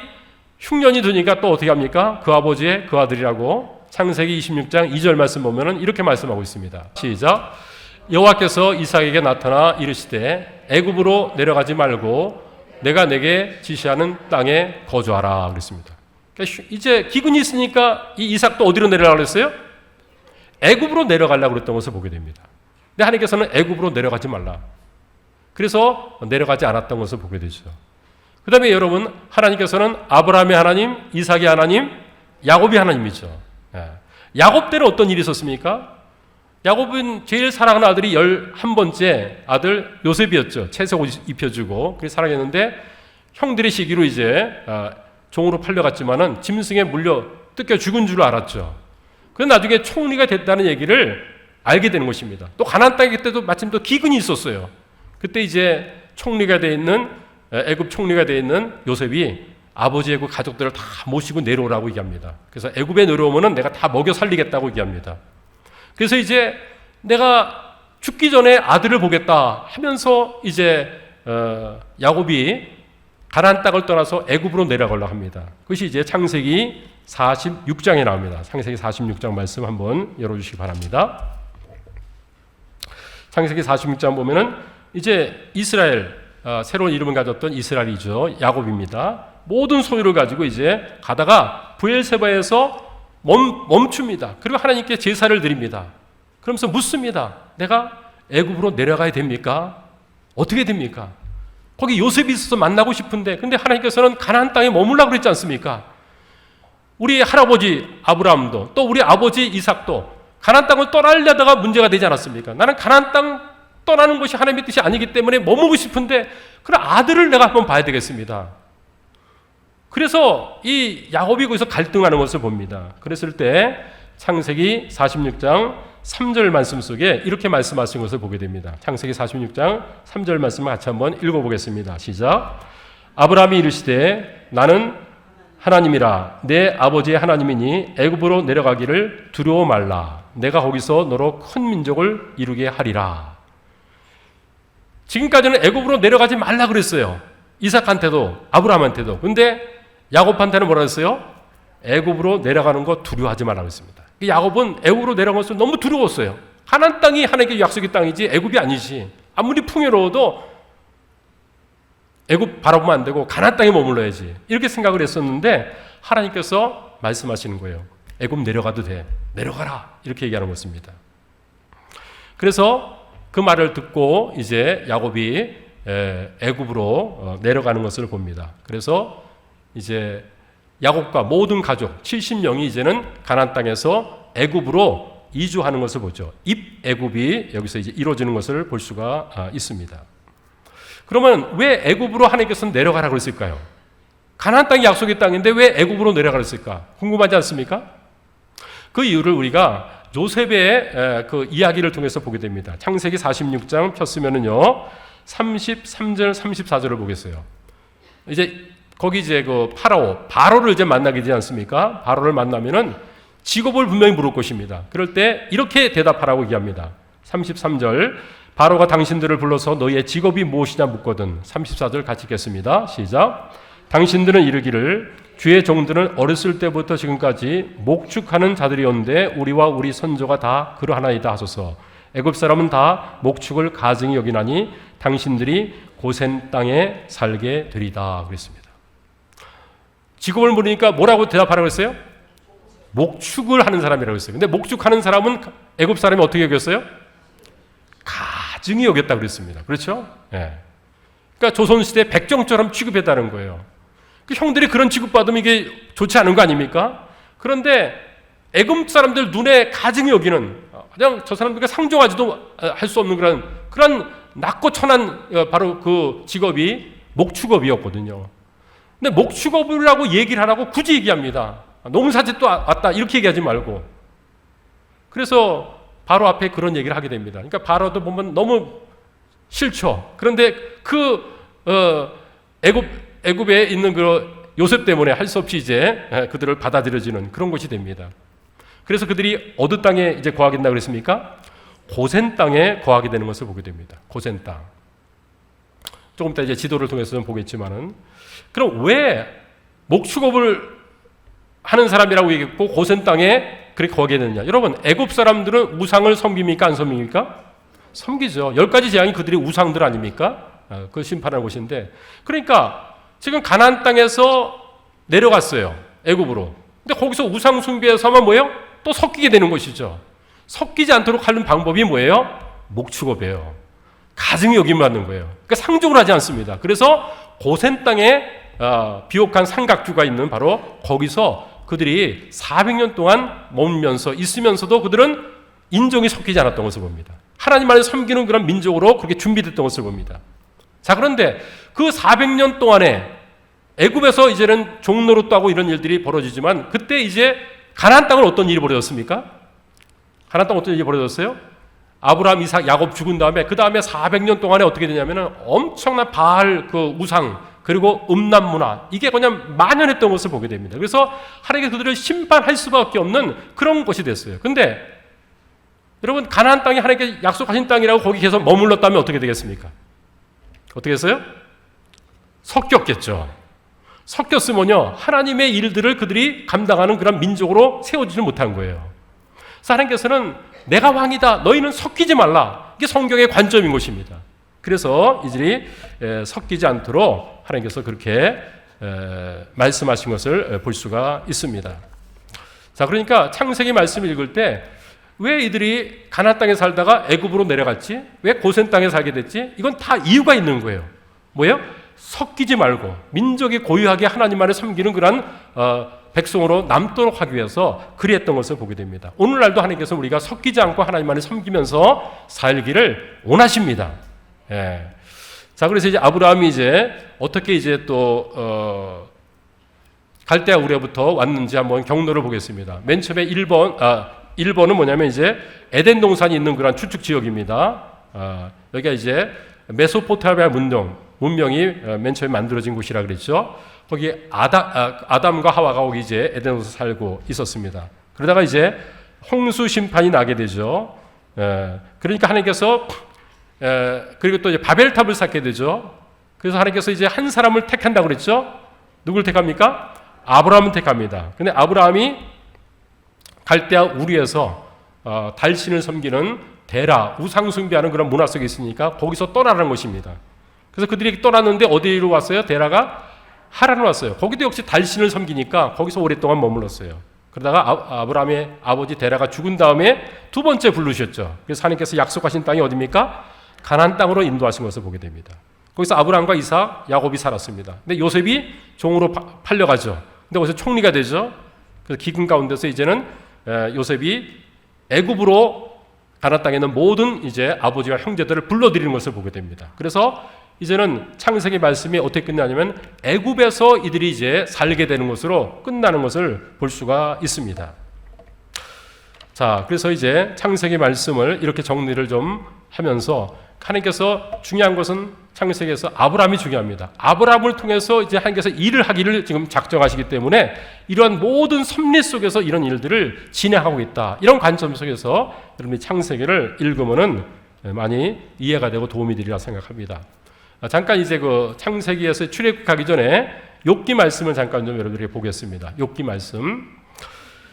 Speaker 1: 흉년이 드니까 또 어떻게 합니까? 그 아버지의 그 아들이라고 창세기 26장 2절 말씀 보면은 이렇게 말씀하고 있습니다. 시작. 여호와께서 이삭에게 나타나 이르시되 애굽으로 내려가지 말고 내가 내게 지시하는 땅에 거주하라 그랬습니다. 그러니까 이제 기근이 있으니까 이 이삭도 어디로 내려가려고 했어요? 애굽으로 내려가려고 그랬던 것을 보게 됩니다. 근데 하나님께서는 애굽으로 내려가지 말라. 그래서 내려가지 않았던 것을 보게 되죠. 그 다음에 여러분 하나님께서는 아브라함의 하나님, 이삭의 하나님, 야곱의 하나님이죠. 야곱 때는 어떤 일이 있었습니까? 야곱은 제일 사랑하는 아들이 11번째 아들 요셉이었죠. 채색 옷 입혀주고 그래서 사랑했는데 형들의 시기로 이제 종으로 팔려갔지만은 짐승에 물려 뜯겨 죽은 줄 알았죠. 그래서 나중에 총리가 됐다는 얘기를 알게 되는 것입니다. 또 가나안 땅에 그때도 마침 또 기근이 있었어요. 그때 이제 총리가 돼 있는 애굽 총리가 돼 있는 요셉이 아버지 애굽 가족들을 다 모시고 내려오라고 얘기합니다. 그래서 애굽에 내려오면은 내가 다 먹여 살리겠다고 얘기합니다. 그래서 이제 내가 죽기 전에 아들을 보겠다 하면서 이제 야곱이 가나안 땅을 떠나서 애굽으로 내려가려고 합니다. 그것이 이제 창세기 46장에 나옵니다. 창세기 46장 말씀 한번 열어주시기 바랍니다. 창세기 46장 보면은 이제 이스라엘, 새로운 이름을 가졌던 이스라엘이죠. 야곱입니다. 모든 소유를 가지고 이제 가다가 브엘세바에서 멈춥니다. 그리고 하나님께 제사를 드립니다. 그러면서 묻습니다. 내가 애굽으로 내려가야 됩니까? 어떻게 됩니까? 거기 요셉이 있어서 만나고 싶은데, 근데 하나님께서는 가나안 땅에 머물라고 그랬지 않습니까? 우리 할아버지 아브라함도 또 우리 아버지 이삭도 가나안 땅을 떠나려다가 문제가 되지 않았습니까? 나는 가나안 땅 떠나는 것이 하나님의 뜻이 아니기 때문에 머물고 싶은데 그런 아들을 내가 한번 봐야 되겠습니다. 그래서 이 야곱이 거기서 갈등하는 것을 봅니다. 그랬을 때 창세기 46장 3절 말씀 속에 이렇게 말씀하신 것을 보게 됩니다. 창세기 46장 3절 말씀을 같이 한번 읽어보겠습니다. 시작. 아브라함이 이르시되 나는 하나님이라 내 아버지의 하나님이니 애굽으로 내려가기를 두려워 말라. 내가 거기서 너로 큰 민족을 이루게 하리라. 지금까지는 애굽으로 내려가지 말라 그랬어요. 이삭한테도 아브라함한테도. 근데 야곱한테는 뭐라 했어요? 애굽으로 내려가는 거 두려워하지 말라 그랬습니다. 야곱은 애굽으로 내려간 것을 너무 두려웠어요. 가나안 땅이 하나님께 약속의 땅이지 애굽이 아니지. 아무리 풍요로워도 애굽 바라보면 안 되고 가나안 땅에 머물러야지. 이렇게 생각을 했었는데 하나님께서 말씀하시는 거예요. 애굽 내려가도 돼. 내려가라. 이렇게 얘기하는 것입니다. 그래서 그 말을 듣고 이제 야곱이 애굽으로 내려가는 것을 봅니다. 그래서 이제 야곱과 모든 가족 70명이 이제는 가나안 땅에서 애굽으로 이주하는 것을 보죠. 입애굽이 여기서 이제 이루어지는 것을 볼 수가 있습니다. 그러면 왜 애굽으로 하나님께서는 내려가라고 그랬을까요? 가나안 땅이 약속의 땅인데 왜 애굽으로 내려가라고 했을까? 궁금하지 않습니까? 그 이유를 우리가 요셉의 그 이야기를 통해서 보게 됩니다. 창세기 46장 폈으면은요 33절 34절을 보겠어요. 이제 거기 이제 그 바로를 이제 만나게 되지 않습니까? 바로를 만나면은 직업을 분명히 물을 것입니다. 그럴 때 이렇게 대답하라고 얘기합니다. 33절 바로가 당신들을 불러서 너희의 직업이 무엇이냐 묻거든. 34절 같이 읽겠습니다. 시작. 당신들은 이르기를 주의 종들은 어렸을 때부터 지금까지 목축하는 자들이었는데 우리와 우리 선조가 다 그러하나이다 하소서. 애굽 사람은 다 목축을 가증히 여기나니 당신들이 고센 땅에 살게 되리다 그랬습니다. 직업을 물으니까 뭐라고 대답하라고 했어요? 목축을 하는 사람이라고 했어요. 근데 목축하는 사람은 애굽 사람이 어떻게 여겼어요? 가증히 여겼다 그랬습니다. 그렇죠? 예. 그러니까 조선시대 백정처럼 취급했다는 거예요. 그 형들이 그런 취급받으면 이게 좋지 않은 거 아닙니까? 그런데 애굽 사람들 눈에 가증히 여기는 그냥 저 사람들과 상종하지도 할 수 없는 그런 낮고 천한 바로 그 직업이 목축업이었거든요. 근데 목축업이라고 얘기를 하라고 굳이 얘기합니다. 농사짓도 왔다 이렇게 얘기하지 말고. 그래서 바로 앞에 그런 얘기를 하게 됩니다. 그러니까 바로도 보면 너무 싫죠. 그런데 애굽에 있는 그 요셉 때문에 할 수 없이 이제 그들을 받아들여지는 그런 것이 됩니다. 그래서 그들이 어느 땅에 이제 거하게 된다고 그랬습니까? 고센 땅에 거하게 되는 것을 보게 됩니다. 고센 땅. 조금 이따 이제 지도를 통해서 좀 보겠지만은, 그럼 왜 목축업을 하는 사람이라고 얘기했고 고센 땅에 그렇게 거하게 되느냐? 여러분, 애굽 사람들은 우상을 섬깁니까? 안 섬깁니까? 섬기죠. 10가지 재앙이 그들이 우상들 아닙니까? 그 심판하는 곳인데, 그러니까 지금 가나안 땅에서 내려갔어요. 애굽으로. 근데 거기서 우상 숭배에서 하면 뭐예요? 또 섞이게 되는 것이죠. 섞이지 않도록 하는 방법이 뭐예요? 목축업이에요. 가증히 여김을 받는 거예요. 그러니까 상종을 하지 않습니다. 그래서 고센 땅에 비옥한 삼각주가 있는 바로 거기서 그들이 400년 동안 머물면서 있으면서도 그들은 인종이 섞이지 않았던 것을 봅니다. 하나님 안에 섬기는 그런 민족으로 그렇게 준비됐던 것을 봅니다. 자, 그런데 그 400년 동안에 애굽에서 이제는 종노릇하고 이런 일들이 벌어지지만 그때 이제 가나안 땅은 어떤 일이 벌어졌습니까? 가나안 땅 어떤 일이 벌어졌어요? 아브라함, 이삭, 야곱 죽은 다음에 그 다음에 400년 동안에 어떻게 되냐면은 엄청난 바알 그 우상 그리고 음란 문화 이게 그냥 만연했던 것을 보게 됩니다. 그래서 하나님께서 그들을 심판할 수밖에 없는 그런 것이 됐어요. 근데 여러분, 가나안 땅이 하나님께 약속하신 땅이라고 거기 계속 머물렀다면 어떻게 되겠습니까? 어떻게 했어요? 섞였겠죠. 섞였으면요, 하나님의 일들을 그들이 감당하는 그런 민족으로 세워지지 못한 거예요. 그래서 하나님께서는 내가 왕이다, 너희는 섞이지 말라. 이게 성경의 관점인 것입니다. 그래서 이들이 섞이지 않도록 하나님께서 그렇게 말씀하신 것을 볼 수가 있습니다. 자, 그러니까 창세기 말씀을 읽을 때 왜 이들이 가나안 땅에 살다가 애굽으로 내려갔지? 왜 고센 땅에 살게 됐지? 이건 다 이유가 있는 거예요. 뭐예요? 섞이지 말고 민족이 고유하게 하나님만을 섬기는 그런 백성으로 남도록 하기 위해서 그리했던 것을 보게 됩니다. 오늘날도 하나님께서 우리가 섞이지 않고 하나님만을 섬기면서 살기를 원하십니다. 예. 자, 그래서 이제 아브라함이 이제 어떻게 이제 또 갈대아 우르부터 왔는지 한번 경로를 보겠습니다. 맨 처음에 1번은 뭐냐면 이제 에덴 동산이 있는 그런 추측 지역입니다. 여기가 이제 메소포타미아 문명이 맨 처음에 만들어진 곳이라 그랬죠. 거기 아담과 하와가 거기 이제 에덴에서 살고 있었습니다. 그러다가 이제 홍수 심판이 나게 되죠. 그러니까 하나님께서 그리고 또 이제 바벨탑을 쌓게 되죠. 그래서 하나님께서 이제 한 사람을 택한다고 그랬죠. 누굴 택합니까? 아브라함을 택합니다. 근데 아브라함이 갈대아 우르에서 달신을 섬기는 데라, 우상 숭배하는 그런 문화 속에 있으니까 거기서 떠나라는 것입니다. 그래서 그들이 떠났는데 어디로 왔어요? 데라가 하란으로 왔어요. 거기도 역시 달신을 섬기니까 거기서 오랫동안 머물렀어요. 그러다가 아브라함의 아버지 데라가 죽은 다음에 두 번째 부르셨죠. 그래서 하나님께서 약속하신 땅이 어디입니까? 가나안 땅으로 인도하신 것을 보게 됩니다. 거기서 아브라함과 이삭, 야곱이 살았습니다. 근데 요셉이 종으로 팔려가죠. 근데 거기서 총리가 되죠. 그래서 기근 가운데서 이제는 요셉이 애굽으로 가나안 땅에 있는 모든 이제 아버지와 형제들을 불러들이는 것을 보게 됩니다. 그래서 이제는 창세기 말씀이 어떻게 끝나냐면 애굽에서 이들이 이제 살게 되는 것으로 끝나는 것을 볼 수가 있습니다. 자, 그래서 이제 창세기 말씀을 이렇게 정리를 좀 하면서 하나님께서 중요한 것은 창세기에서 아브라함이 중요합니다. 아브라함을 통해서 이제 하나님께서 일을 하기를 지금 작정하시기 때문에 이러한 모든 섭리 속에서 이런 일들을 진행하고 있다. 이런 관점 속에서 여러분이 창세기를 읽으면은 많이 이해가 되고 도움이 되리라 생각합니다. 잠깐 이제 그 창세기에서 출애굽하기 전에 욥기 말씀을 잠깐 좀 여러분들에게 보겠습니다. 욥기 말씀.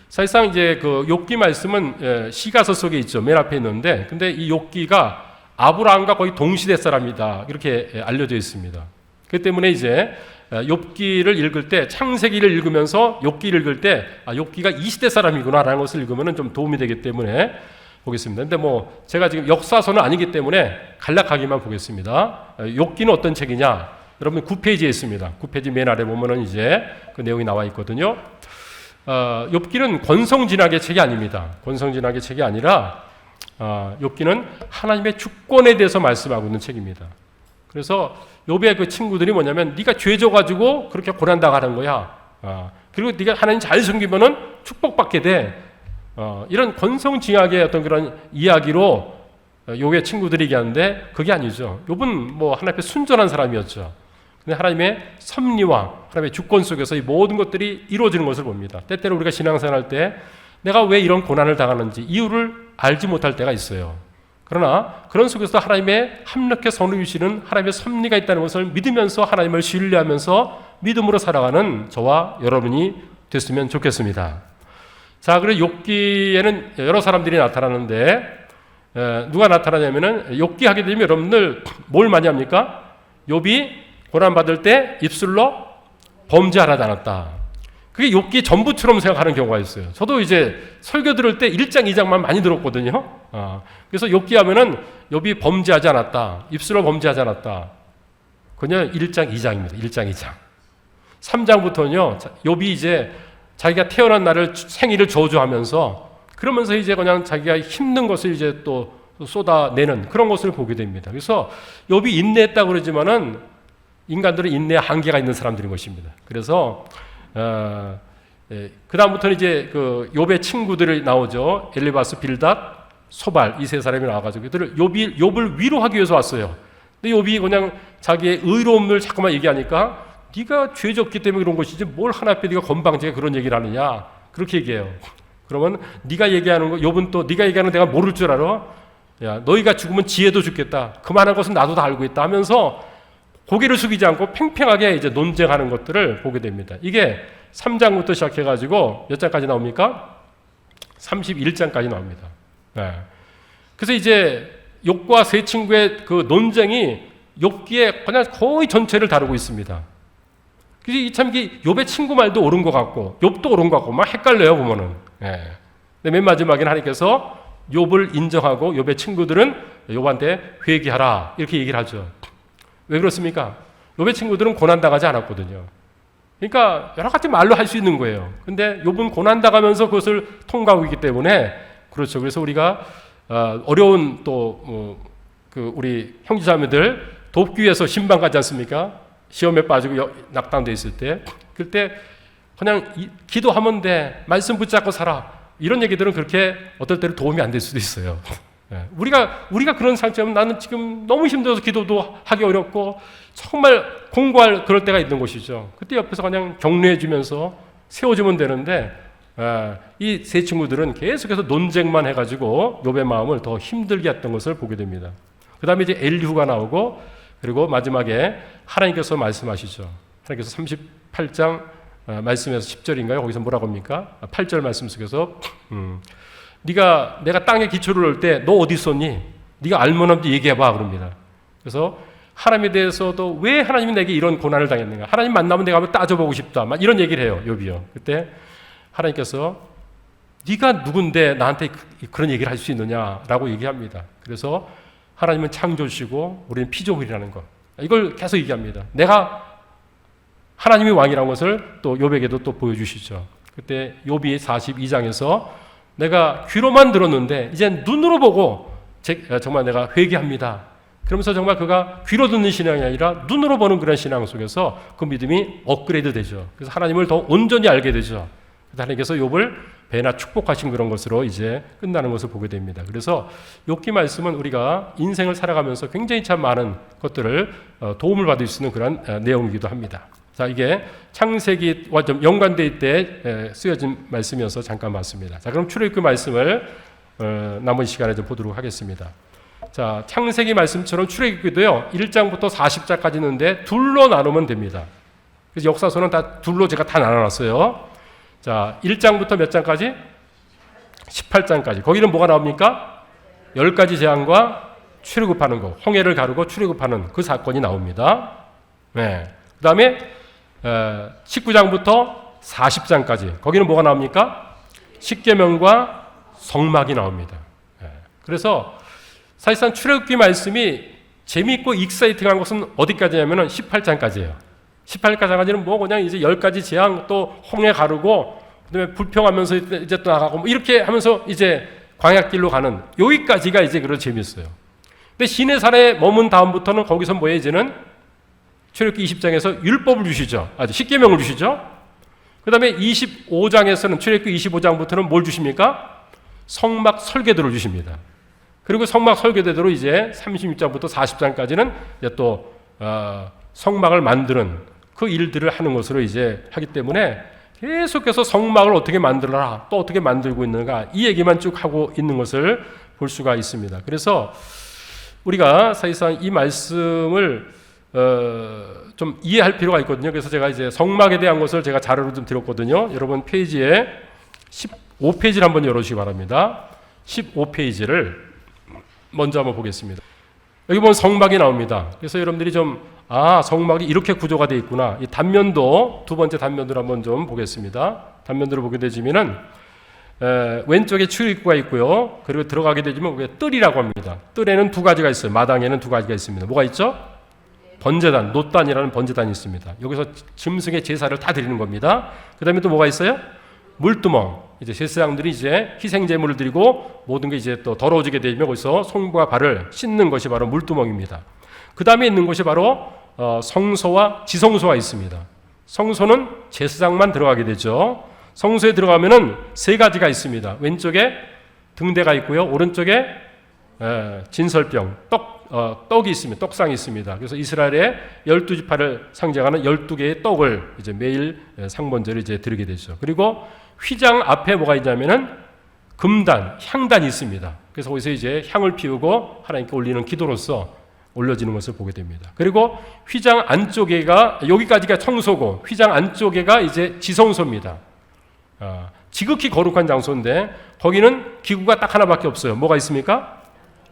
Speaker 1: 사실상 이제 그 욥기 말씀은 시가서 속에 있죠. 맨 앞에 있는데, 근데 이 욥기가 아브라함과 거의 동시대 사람이다 이렇게 알려져 있습니다. 그렇기 때문에 이제 욥기를 읽을 때 창세기를 읽으면서 욥기를 읽을 때 욥기가 이 시대 사람이구나라는 것을 읽으면 좀 도움이 되기 때문에 보겠습니다. 근데 뭐 제가 지금 역사서는 아니기 때문에 간략하게만 보겠습니다. 욥기는 어떤 책이냐? 여러분 9페이지에 있습니다. 9페이지 맨 아래 보면은 이제 그 내용이 나와 있거든요. 욥기는 권성진학의 책이 아닙니다. 권성진학의 책이 아니라 욥기는 하나님의 주권에 대해서 말씀하고 있는 책입니다. 그래서 욥의 그 친구들이 뭐냐면 네가 죄져가지고 그렇게 고난당하는 거야. 그리고 네가 하나님 잘 섬기면은 축복받게 돼. 이런 권성징악의 어떤 그런 이야기로 욥의 친구들이 얘기하는데 그게 아니죠. 욥은 뭐 하나님 앞에 순전한 사람이었죠. 근데 하나님의 섭리와 하나님의 주권 속에서 이 모든 것들이 이루어지는 것을 봅니다. 때때로 우리가 신앙생활할 때 내가 왜 이런 고난을 당하는지 이유를 알지 못할 때가 있어요. 그러나 그런 속에서 하나님의 합력해 선을 주시는 하나님의 섭리가 있다는 것을 믿으면서 하나님을 신뢰하면서 믿음으로 살아가는 저와 여러분이 됐으면 좋겠습니다. 자, 그리고 욥기에는 여러 사람들이 나타나는데 누가 나타나냐면은 욥기 하게 되면 여러분들 뭘 많이 합니까? 욥이 고난받을 때 입술로 범죄하지 않았다. 그게 욥기 전부처럼 생각하는 경우가 있어요. 저도 이제 설교 들을 때 1장, 2장만 많이 들었거든요. 그래서 욥기 하면은 욥이 범죄하지 않았다. 입술로 범죄하지 않았다. 그냥 1장, 2장입니다. 1장, 2장. 3장부터는요. 욥이 이제 자기가 태어난 날을 생일을 저주하면서 그러면서 이제 그냥 자기가 힘든 것을 이제 또 쏟아내는 그런 것을 보게 됩니다. 그래서 욥이 인내했다고 그러지만은 인간들은 인내에 한계가 있는 사람들인 것입니다. 그래서 그 다음부터는 이제 그 욥의 친구들이 나오죠. 엘리바스, 빌닷, 소발 이 세 사람이 나와가지고 그들을 욥을 위로하기 위해서 왔어요. 근데 욥이 그냥 자기의 의로움을 자꾸만 얘기하니까 네가 죄졌기 때문에 그런 것이지 뭘 하나님 앞에 네가 건방지게 그런 얘기를 하느냐 그렇게 얘기해요. 그러면 네가 얘기하는 거 욥은 또 네가 얘기하는 내가 모를 줄 알아? 야, 너희가 죽으면 지혜도 죽겠다. 그만한 것은 나도 다 알고 있다 하면서 고개를 숙이지 않고 팽팽하게 이제 논쟁하는 것들을 보게 됩니다. 이게 3장부터 시작해가지고 몇 장까지 나옵니까? 31장까지 나옵니다. 네. 그래서 이제 욥과 세 친구의 그 논쟁이 욥기에 그냥 거의 전체를 다루고 있습니다. 그래서 참 욥의 친구 말도 옳은 것 같고 욥도 옳은 것 같고 막 헷갈려요 보면은. 네. 근데 맨 마지막에는 하나님께서 욥을 인정하고 욥의 친구들은 욥한테 회개하라 이렇게 얘기를 하죠. 왜 그렇습니까? 욥의 친구들은 고난당하지 않았거든요. 그러니까 여러 가지 말로 할 수 있는 거예요. 근데 욥은 고난당하면서 그것을 통과하고 있기 때문에 그렇죠. 그래서 우리가 어려운 또 우리 형제자매들 돕기 위해서 신방 가지 않습니까? 시험에 빠지고 낙담돼 있을 때 그때 그냥 기도하면 돼. 말씀 붙잡고 살아. 이런 얘기들은 그렇게 어떨 때는 도움이 안 될 수도 있어요. 우리가 그런 상처면 나는 지금 너무 힘들어서 기도도 하기 어렵고 정말 공부할 그럴 때가 있는 것이죠. 그때 옆에서 그냥 격려해 주면서 세워주면 되는데 이 세 친구들은 계속해서 논쟁만 해가지고 욥의 마음을 더 힘들게 했던 것을 보게 됩니다. 그 다음에 이제 엘리후가 나오고 그리고 마지막에 하나님께서 말씀하시죠. 하나님께서 38장 말씀에서 10절인가요? 거기서 뭐라고 합니까? 8절 말씀 속에서 내가 땅에 기초를 놓을 때 너 어디 있었니? 네가 알면없는지 얘기해봐 그럽니다. 그래서 하나님에 대해서도 왜 하나님이 내게 이런 고난을 당했는가? 하나님 만나면 내가 한번 따져보고 싶다. 막 이런 얘기를 해요. 욥이요. 그때 하나님께서 네가 누군데 나한테 그런 얘기를 할 수 있느냐라고 얘기합니다. 그래서 하나님은 창조주시고 우리는 피조물이라는 것. 이걸 계속 얘기합니다. 내가 하나님이 왕이라는 것을 또 욥에게도 또 보여주시죠. 그때 욥이 42장에서 내가 귀로만 들었는데 이제 눈으로 보고 정말 내가 회개합니다. 그러면서 정말 그가 귀로 듣는 신앙이 아니라 눈으로 보는 그런 신앙 속에서 그 믿음이 업그레이드 되죠. 그래서 하나님을 더 온전히 알게 되죠. 하나님께서 욥을 배나 축복하신 그런 것으로 이제 끝나는 것을 보게 됩니다. 그래서 욥기 말씀은 우리가 인생을 살아가면서 굉장히 참 많은 것들을 도움을 받을 수 있는 그런 내용이기도 합니다. 자, 이게 창세기와 좀 연관될 때 쓰여진 말씀이어서 잠깐 봤습니다. 자, 그럼 출애굽기 말씀을 남은 시간에 좀 보도록 하겠습니다. 자, 창세기 말씀처럼 출애굽기도요 1장부터 40장까지 있는데 둘로 나누면 됩니다. 그래서 역사서는 다 둘로 제가 다 나눠놨어요. 자, 1장부터 몇 장까지? 18장까지. 거기는 뭐가 나옵니까? 10가지 재앙과 출애굽하는 거, 홍해를 가르고 출애굽하는 그 사건이 나옵니다. 네. 그 다음에 19장부터 40장까지. 거기는 뭐가 나옵니까? 십계명과 성막이 나옵니다. 네. 그래서 사실상 출애굽기 말씀이 재미있고 익사이팅한 것은 어디까지냐면은 18장까지예요. 18장까지는 뭐 그냥 이제 10가지 재앙 또 홍해 가르고 그다음에 불평하면서 이제 또 나가고 뭐 이렇게 하면서 이제 광야길로 가는 여기까지가 이제 그런 재미있어요. 근데 시내산에 머문 다음부터는 거기서 뭐예요? 이제는 출애굽기 20장에서 율법을 주시죠. 십계명을 주시죠. 그다음에 25장에서는 출애굽기 25장부터는 뭘 주십니까? 성막 설계도를 주십니다. 그리고 성막 설계대로 이제 36장부터 40장까지는 이제 또 성막을 만드는 그 일들을 하는 것으로 이제 하기 때문에 계속해서 성막을 어떻게 만들어라, 또 어떻게 만들고 있는가 이 얘기만 쭉 하고 있는 것을 볼 수가 있습니다. 그래서 우리가 사실상 이 말씀을 좀 이해할 필요가 있거든요. 그래서 제가 이제 성막에 대한 것을 제가 자료로 좀 드렸거든요. 여러분 페이지에 15페이지를 한번 열어주시기 바랍니다. 15페이지를 먼저 한번 보겠습니다. 여기 보면 성막이 나옵니다. 그래서 여러분들이 성막이 이렇게 구조가 되어 있구나. 이 단면도 두 번째 단면으로 한번 좀 보겠습니다. 단면으로 보게 되지면은 왼쪽에 출입구가 있고요. 그리고 들어가게 되지만 그게 뜰이라고 합니다. 뜰에는 두 가지가 있어요. 마당에는 두 가지가 있습니다. 뭐가 있죠? 번제단, 놋단이라는 번제단이 있습니다. 여기서 짐승의 제사를 다 드리는 겁니다. 그 다음에 또 뭐가 있어요? 물두멍. 이제 제사장들이 이제 희생 제물을 드리고 모든 게 이제 또 더러워지게 되면 거기서 손과 발을 씻는 것이 바로 물두멍입니다. 그 다음에 있는 것이 바로 성소와 지성소가 있습니다. 성소는 제사장만 들어가게 되죠. 성소에 들어가면은 세 가지가 있습니다. 왼쪽에 등대가 있고요. 오른쪽에 진설병, 떡이 있습니다. 떡상이 있습니다. 그래서 이스라엘의 12지파를 상징하는 12개의 떡을 이제 매일 상번제를 이제 드리게 되죠. 그리고 휘장 앞에 뭐가 있냐면은 금단, 향단이 있습니다. 그래서 거기서 이제 향을 피우고 하나님께 올리는 기도로서 올려지는 것을 보게 됩니다. 그리고 휘장 안쪽에가 여기까지가 청소고 휘장 안쪽에가 이제 지성소입니다. 지극히 거룩한 장소인데 거기는 기구가 딱 하나밖에 없어요. 뭐가 있습니까?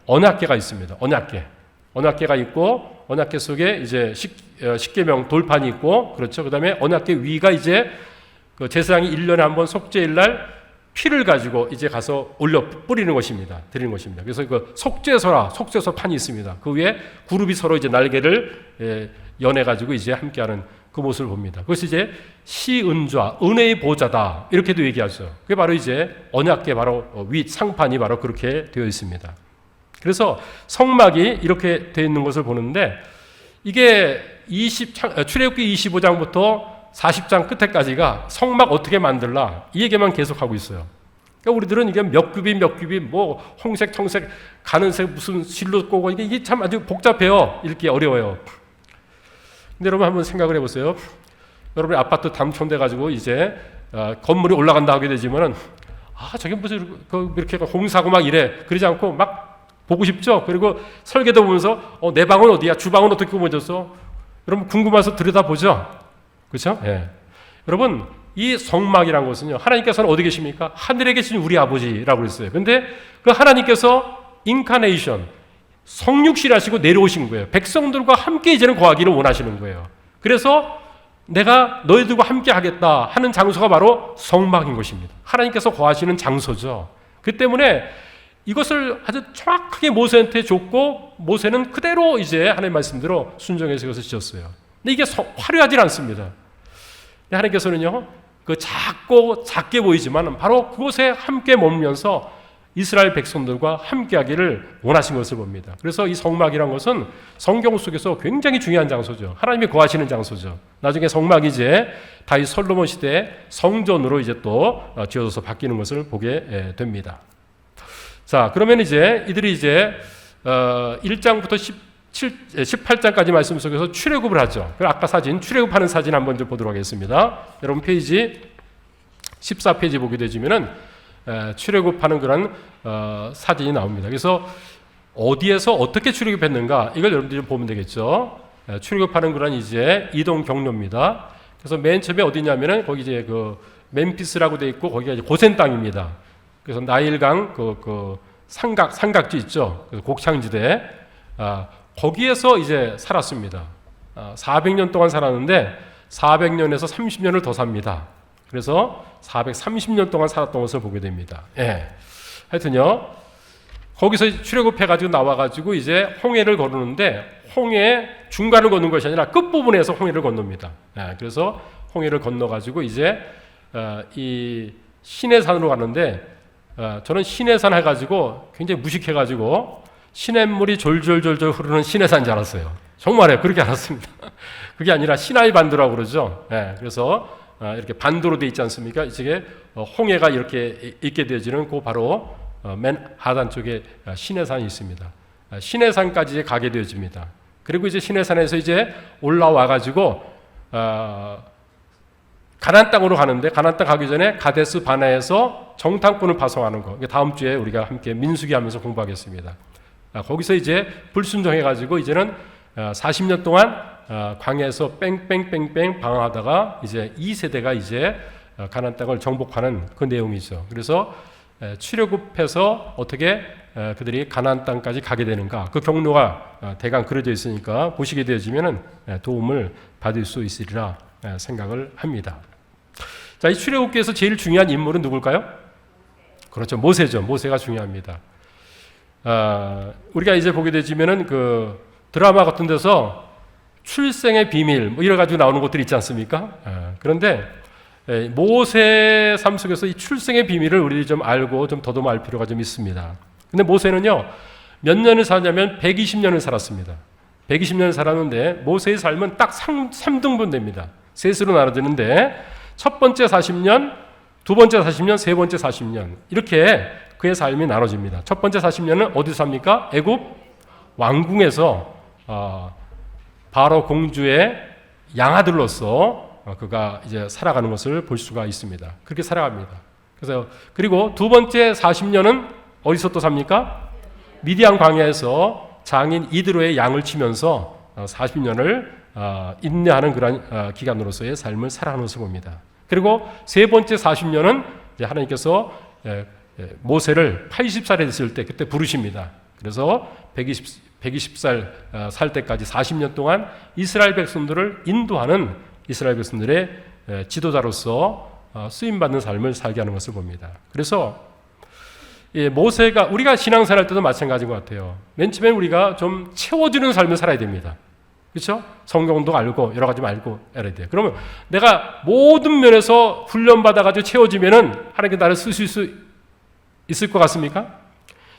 Speaker 1: 언약궤가 있습니다. 언약궤가 있고 언약궤 속에 이제 십계명 돌판이 있고 그렇죠. 그다음에 언약궤 위가 이제 그 제사장이 1년에 한 번 속죄일 날 피를 가지고 이제 가서 올려 뿌리는 것입니다. 드리는 것입니다. 그래서 그 속죄소 판이 있습니다. 그 위에 그룹이 서로 이제 날개를 연해 가지고 이제 함께하는 그 모습을 봅니다. 그것이 이제 시은좌, 은혜의 보좌다 이렇게도 얘기하죠. 그게 바로 이제 언약궤 바로 윗 상판이 바로 그렇게 되어 있습니다. 그래서 성막이 이렇게 되어 있는 것을 보는데 이게 출애굽기 25장부터 40장 끝에까지가 성막 어떻게 만들라 이 얘기만 계속하고 있어요. 그러니까 우리들은 이게 몇 굽이 뭐 홍색, 청색, 가는색 무슨 실로 꼬고 이게 참 아주 복잡해요. 읽기 어려워요. 근데 여러분 한번 생각을 해보세요. 여러분이 아파트 당첨돼 가지고 이제 건물이 올라간다 하게 되지만은 저게 무슨 이렇게 공사하고 막 이래 그러지 않고 막 보고 싶죠. 그리고 설계도 보면서 내 방은 어디야, 주방은 어떻게 꾸며졌어? 여러분 궁금해서 들여다보죠. 그렇죠? 예. 여러분 이 성막이라는 것은요 하나님께서는 어디 계십니까? 하늘에 계신 우리 아버지라고 그랬어요. 근데 그 하나님께서 인카네이션 성육신하시고 내려오신 거예요. 백성들과 함께 이제는 거하기를 원하시는 거예요. 그래서 내가 너희들과 함께 하겠다 하는 장소가 바로 성막인 것입니다. 하나님께서 거하시는 장소죠. 그 때문에 이것을 아주 정확하게 모세한테 줬고 모세는 그대로 이제 하나님 말씀대로 순종해서 이것을 지었어요. 근데 이게 화려하지 않습니다. 하나님께서는요, 그 작게 보이지만 바로 그곳에 함께 머물면서 이스라엘 백성들과 함께 하기를 원하신 것을 봅니다. 그래서 이 성막이란 것은 성경 속에서 굉장히 중요한 장소죠. 하나님이 거하시는 장소죠. 나중에 성막이 이제 다윗 솔로몬 시대 성전으로 이제 또 지어져서 바뀌는 것을 보게 됩니다. 자, 그러면 이제 이들이 이제 1장부터 18장까지 말씀 속에서 출애굽을 하죠. 아까 출애굽하는 사진 한번 좀 보도록 하겠습니다. 여러분 페이지 14페이지 보게 되시면은 출애굽하는 그런 사진이 나옵니다. 그래서 어디에서 어떻게 출애굽했는가 이걸 여러분들이 보면 되겠죠. 출애굽하는 그런 이제 이동 경로입니다. 그래서 맨 처음에 어디냐면은 거기 이제 그 멤피스라고 돼 있고 거기가 이제 고센 땅입니다. 그래서 나일강 그 삼각지 있죠. 그래서 곡창지대 거기에서 이제 살았습니다. 400년 동안 살았는데 400년에서 30년을 더 삽니다. 그래서 430년 동안 살았던 것을 보게 됩니다. 예. 하여튼요, 거기서 출애굽해가지고 나와가지고 이제 홍해를 거르는데 홍해 중간을 걷는 것이 아니라 끝부분에서 홍해를 건넙니다. 예. 그래서 홍해를 건너가지고 이제 이 시내산으로 가는데 저는 시내산 해가지고 굉장히 무식해가지고 시냇물이 졸졸졸졸 흐르는 시내산인 줄 알았어요. 정말요. 그렇게 알았습니다. 그게 아니라 시나이 반도라고 그러죠. 예, 그래서 이렇게 반도로 돼 있지 않습니까? 이쪽에 홍해가 이렇게 있게 되어지는 그 바로 맨 하단 쪽에 시내산이 있습니다. 시내산까지 가게 되어집니다. 그리고 이제 시내산에서 이제 올라와 가지고 가나안 땅으로 가는데 가나안 땅 가기 전에 가데스 바네에서 정탐꾼을 파송하는 거. 다음 주에 우리가 함께 민수기 하면서 공부하겠습니다. 거기서 이제 불순종해가지고 이제는 40년 동안 광야에서 뺑뺑뺑뺑 방황하다가 이제 2세대가 이제 가나안 땅을 정복하는 그 내용이죠. 그래서 출애굽해서 어떻게 그들이 가나안 땅까지 가게 되는가 그 경로가 대강 그려져 있으니까 보시게 되어지면은 도움을 받을 수 있으리라 생각을 합니다. 자, 이 출애굽기에서 제일 중요한 인물은 누굴까요? 그렇죠, 모세죠. 모세가 중요합니다. 우리가 이제 보게 되지면은 그 드라마 같은 데서 출생의 비밀 뭐 이래 가지고 나오는 것들이 있지 않습니까? 그런데 모세 삶 속에서 이 출생의 비밀을 우리들이 좀 알고 좀 더듬어 알 필요가 좀 있습니다. 근데 모세는요 몇 년을 사냐면 120년을 살았습니다. 120년을 살았는데 모세의 삶은 딱 3등분 됩니다. 셋으로 나눠지는데 첫 번째 40년, 두 번째 40년, 세 번째 40년 이렇게 그의 삶이 나눠집니다. 첫 번째 40년은 어디서 삽니까? 애굽 왕궁에서 바로 공주의 양아들로서 그가 이제 살아가는 것을 볼 수가 있습니다. 그렇게 살아갑니다. 그래서 그리고 두 번째 40년은 어디서 또 삽니까? 미디안 광야에서 장인 이드로의 양을 치면서 40년을 인내하는 그런 기간으로서의 삶을 살아가는 것을 봅니다. 그리고 세 번째 40년은 이제 하나님께서 모세를 80살이 됐을 때 그때 부르십니다. 그래서 120살 살 때까지 40년 동안 이스라엘 백성들을 인도하는 이스라엘 백성들의 지도자로서 쓰임받는 삶을 살게 하는 것을 봅니다. 그래서 모세가 우리가 신앙생활 때도 마찬가지인 것 같아요. 맨 처음에 우리가 좀 채워주는 삶을 살아야 됩니다. 그렇죠? 성경도 알고 여러 가지 알고 알아야 돼요. 그러면 내가 모든 면에서 훈련받아가지고 채워지면은 하나님께 나를 쓰실 수 있을 것 같습니까?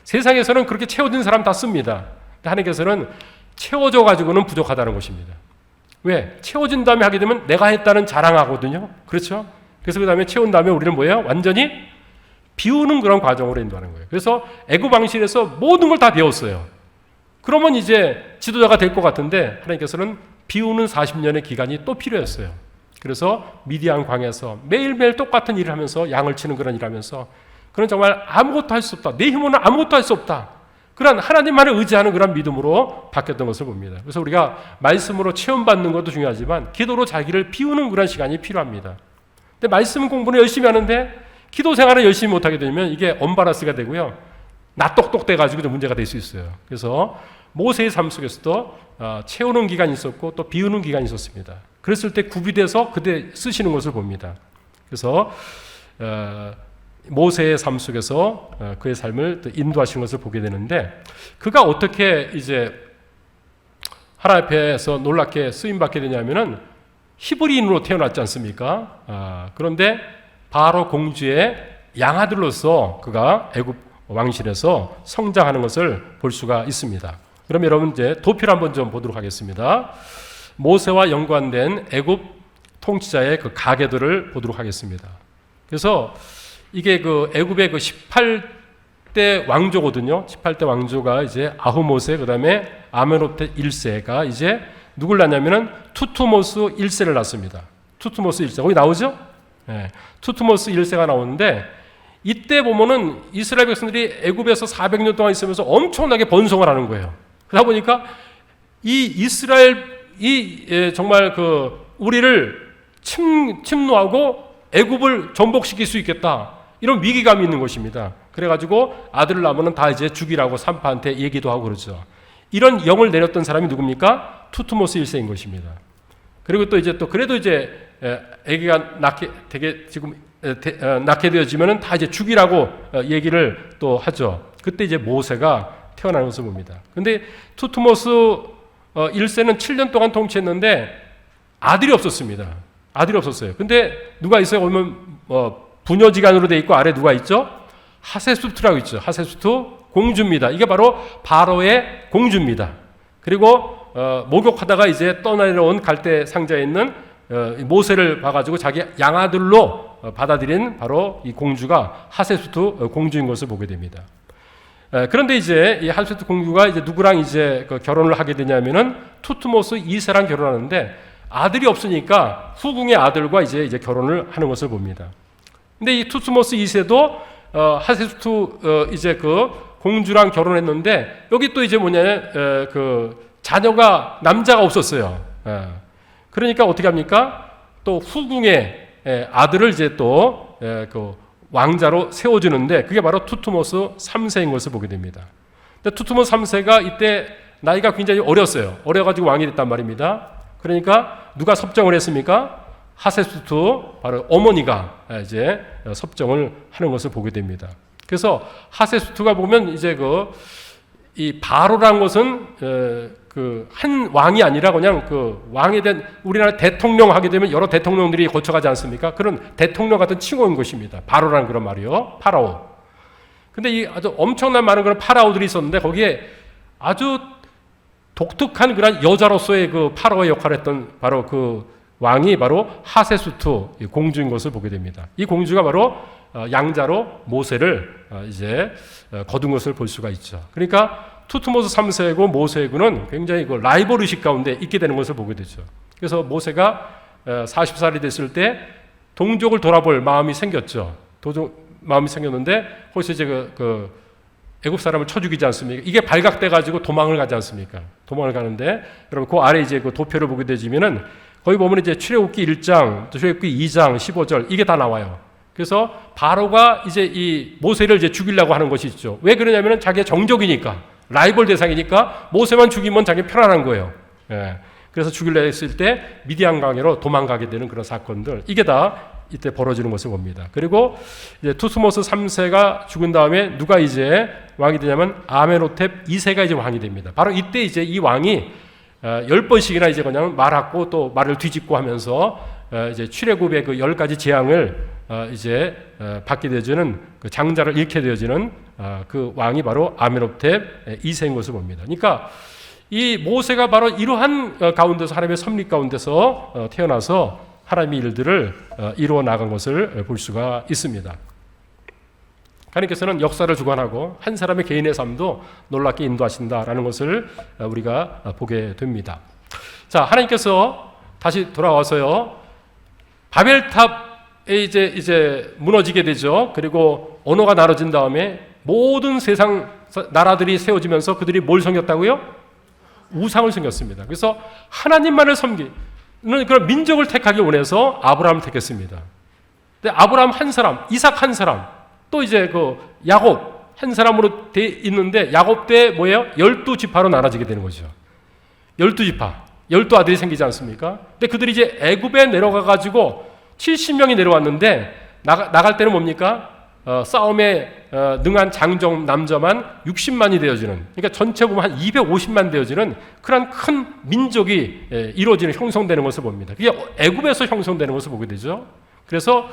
Speaker 1: 세상에서는 그렇게 채워진 사람 다 씁니다. 근데 하나님께서는 채워져가지고는 부족하다는 것입니다. 왜? 채워진 다음에 하게 되면 내가 했다는 자랑하거든요. 그렇죠? 그래서 그 다음에 채운 다음에 우리는 뭐예요? 완전히 비우는 그런 과정으로 인도하는 거예요. 그래서 애굽 왕실에서 모든 걸 다 배웠어요. 그러면 이제 지도자가 될 것 같은데 하나님께서는 비우는 40년의 기간이 또 필요했어요. 그래서 미디안 광에서 매일매일 똑같은 일을 하면서 양을 치는 그런 일을 하면서 그런 정말 아무것도 할 수 없다. 내 힘으로는 아무것도 할 수 없다. 그런 하나님만을 의지하는 그런 믿음으로 바뀌었던 것을 봅니다. 그래서 우리가 말씀으로 체험받는 것도 중요하지만 기도로 자기를 비우는 그런 시간이 필요합니다. 근데 말씀 공부는 열심히 하는데 기도 생활을 열심히 못하게 되면 이게 언바라스가 되고요. 나 똑똑 돼가지고 좀 문제가 될 수 있어요. 그래서 모세의 삶 속에서도 채우는 기간이 있었고 또 비우는 기간이 있었습니다. 그랬을 때 구비돼서 그때 쓰시는 것을 봅니다. 그래서 모세의 삶 속에서 그의 삶을 인도하시는 것을 보게 되는데 그가 어떻게 이제 하나님 앞에서 놀랍게 쓰임받게 되냐면은 히브리인으로 태어났지 않습니까? 그런데 바로 공주의 양아들로서 그가 애굽 왕실에서 성장하는 것을 볼 수가 있습니다. 그럼 여러분 이제 도표를 한번 좀 보도록 하겠습니다. 모세와 연관된 애굽 통치자의 그 가계들을 보도록 하겠습니다. 그래서 이게 그 애굽의 그 18대 왕조거든요. 18대 왕조가 이제 아흐모세 그다음에 아메노테 1세가 이제 누굴 낳냐면은 투투모스 1세를 낳습니다. 투투모스 1세 거기 나오죠? 네. 투투모스 1세가 나오는데 이때 보면은 이스라엘 백성들이 애굽에서 400년 동안 있으면서 엄청나게 번성을 하는 거예요. 그러다 보니까 이 이스라엘이 정말 그 우리를 침노하고 애굽을 전복시킬 수 있겠다. 이런 위기감이 있는 것입니다. 그래가지고 아들을 낳으면 다 이제 죽이라고 산파한테 얘기도 하고 그러죠. 이런 영을 내렸던 사람이 누굽니까? 투투모스 1세인 것입니다. 그리고 또 이제 또 그래도 이제 아기가 낳게 되어지면은 다 이제 죽이라고 얘기를 또 하죠. 그때 이제 모세가 태어나는 것을 봅니다. 근데 투투모스 1세는 7년 동안 통치했는데 아들이 없었습니다. 아들이 없었어요. 근데 누가 있어요? 보면 부녀지간으로 돼 있고 아래 누가 있죠? 하세수트라고 있죠. 하세수트 공주입니다. 이게 바로 바로의 공주입니다. 그리고 목욕하다가 이제 떠내려온 갈대 상자에 있는 모세를 봐가지고 자기 양아들로 받아들인 바로 이 공주가 하세수트 공주인 것을 보게 됩니다. 그런데 이제 이 하세수트 공주가 이제 누구랑 이제 결혼을 하게 되냐면은 투투모스 2세랑 결혼하는데 아들이 없으니까 후궁의 아들과 이제 결혼을 하는 것을 봅니다. 근데 이 투투모스 2세도 하세수트 이제 그 공주랑 결혼했는데 여기 또 이제 뭐냐면 그 자녀가 남자가 없었어요. 그러니까 어떻게 합니까? 또 후궁의 아들을 이제 또 그 왕자로 세워주는데 그게 바로 투투모스 3세인 것을 보게 됩니다. 근데 투투모스 3세가 이때 나이가 굉장히 어렸어요. 어려가지고 왕이 됐단 말입니다. 그러니까 누가 섭정을 했습니까? 하세수트 바로 어머니가 이제 섭정을 하는 것을 보게 됩니다. 그래서 하세수트가 보면 이제 이 바로라는 것은 그 한 왕이 아니라 그냥 그 왕에 대한 우리나라 대통령 하게 되면 여러 대통령들이 거쳐가지 않습니까? 그런 대통령 같은 칭호인 것입니다. 바로라는 그런 말이요. 파라오. 근데 이 아주 엄청난 많은 그런 파라오들이 있었는데 거기에 아주 독특한 그런 여자로서의 그 파라오의 역할을 했던 바로 그 왕이 바로 하세수트 공주인 것을 보게 됩니다. 이 공주가 바로 양자로 모세를 이제 거둔 것을 볼 수가 있죠. 그러니까 투투모스 3세고 모세군은 굉장히 그 라이벌 의식 가운데 있게 되는 것을 보게 되죠. 그래서 모세가 40살이 됐을 때 동족을 돌아볼 마음이 생겼죠. 마음이 생겼는데 거기서 이제 애굽 사람을 쳐 죽이지 않습니까? 이게 발각돼 가지고 도망을 가지 않습니까? 도망을 가는데 여러분 그 아래 이제 그 도표를 보게 되시면은 거기 보면 이제 출애굽기 1장, 또 출애굽기 2장 15절 이게 다 나와요. 그래서 바로가 이제 이 모세를 이제 죽이려고 하는 것이 있죠. 왜 그러냐면은 자기의 정적이니까, 라이벌 대상이니까 모세만 죽이면 자기 편안한 거예요. 예. 그래서 죽이려 했을 때 미디안 강으로 도망가게 되는 그런 사건들, 이게 다 이때 벌어지는 것을 봅니다. 그리고 이제 투스모스 3세가 죽은 다음에 누가 이제 왕이 되냐면 아멘호텝 2세가 이제 왕이 됩니다. 바로 이때 이제 이 왕이 10번씩이나 이제 그냥 말하고 또 말을 뒤집고 하면서 이제 출애굽의 그 10가지 재앙을 이제 받게 되어지는 그 장자를 잃게 되어지는 그 왕이 바로 아멘호텝 2세인 것을 봅니다. 그러니까 이 모세가 바로 이러한 가운데서 하나님의 섭리 가운데서 태어나서 하나님의 일들을 이루어 나간 것을 볼 수가 있습니다. 하나님께서는 역사를 주관하고 한 사람의 개인의 삶도 놀랍게 인도하신다라는 것을 우리가 보게 됩니다. 자, 하나님께서 다시 돌아와서요, 바벨탑에 이제 무너지게 되죠. 그리고 언어가 나눠진 다음에 모든 세상 나라들이 세워지면서 그들이 뭘 섬겼다고요? 우상을 섬겼습니다. 그래서 하나님만을 섬기는 그런 민족을 택하기 원해서 아브라함을 택했습니다. 근데 아브라함 한 사람, 이삭 한 사람, 또 이제 그 야곱 한 사람으로 돼 있는데 야곱 때 뭐예요? 12지파로 나눠지게 되는 거죠. 12지파, 12아들이 생기지 않습니까? 근데 그들이 이제 애굽에 내려가 가지고 70명이 내려왔는데 나갈 때는 뭡니까? 싸움에 능한 장정 남자만 60만이 되어지는, 그러니까 전체 보면 한 250만 되어지는 그런 큰 민족이 이루어지는, 형성되는 것을 봅니다. 그게 애굽에서 형성되는 것을 보게 되죠. 그래서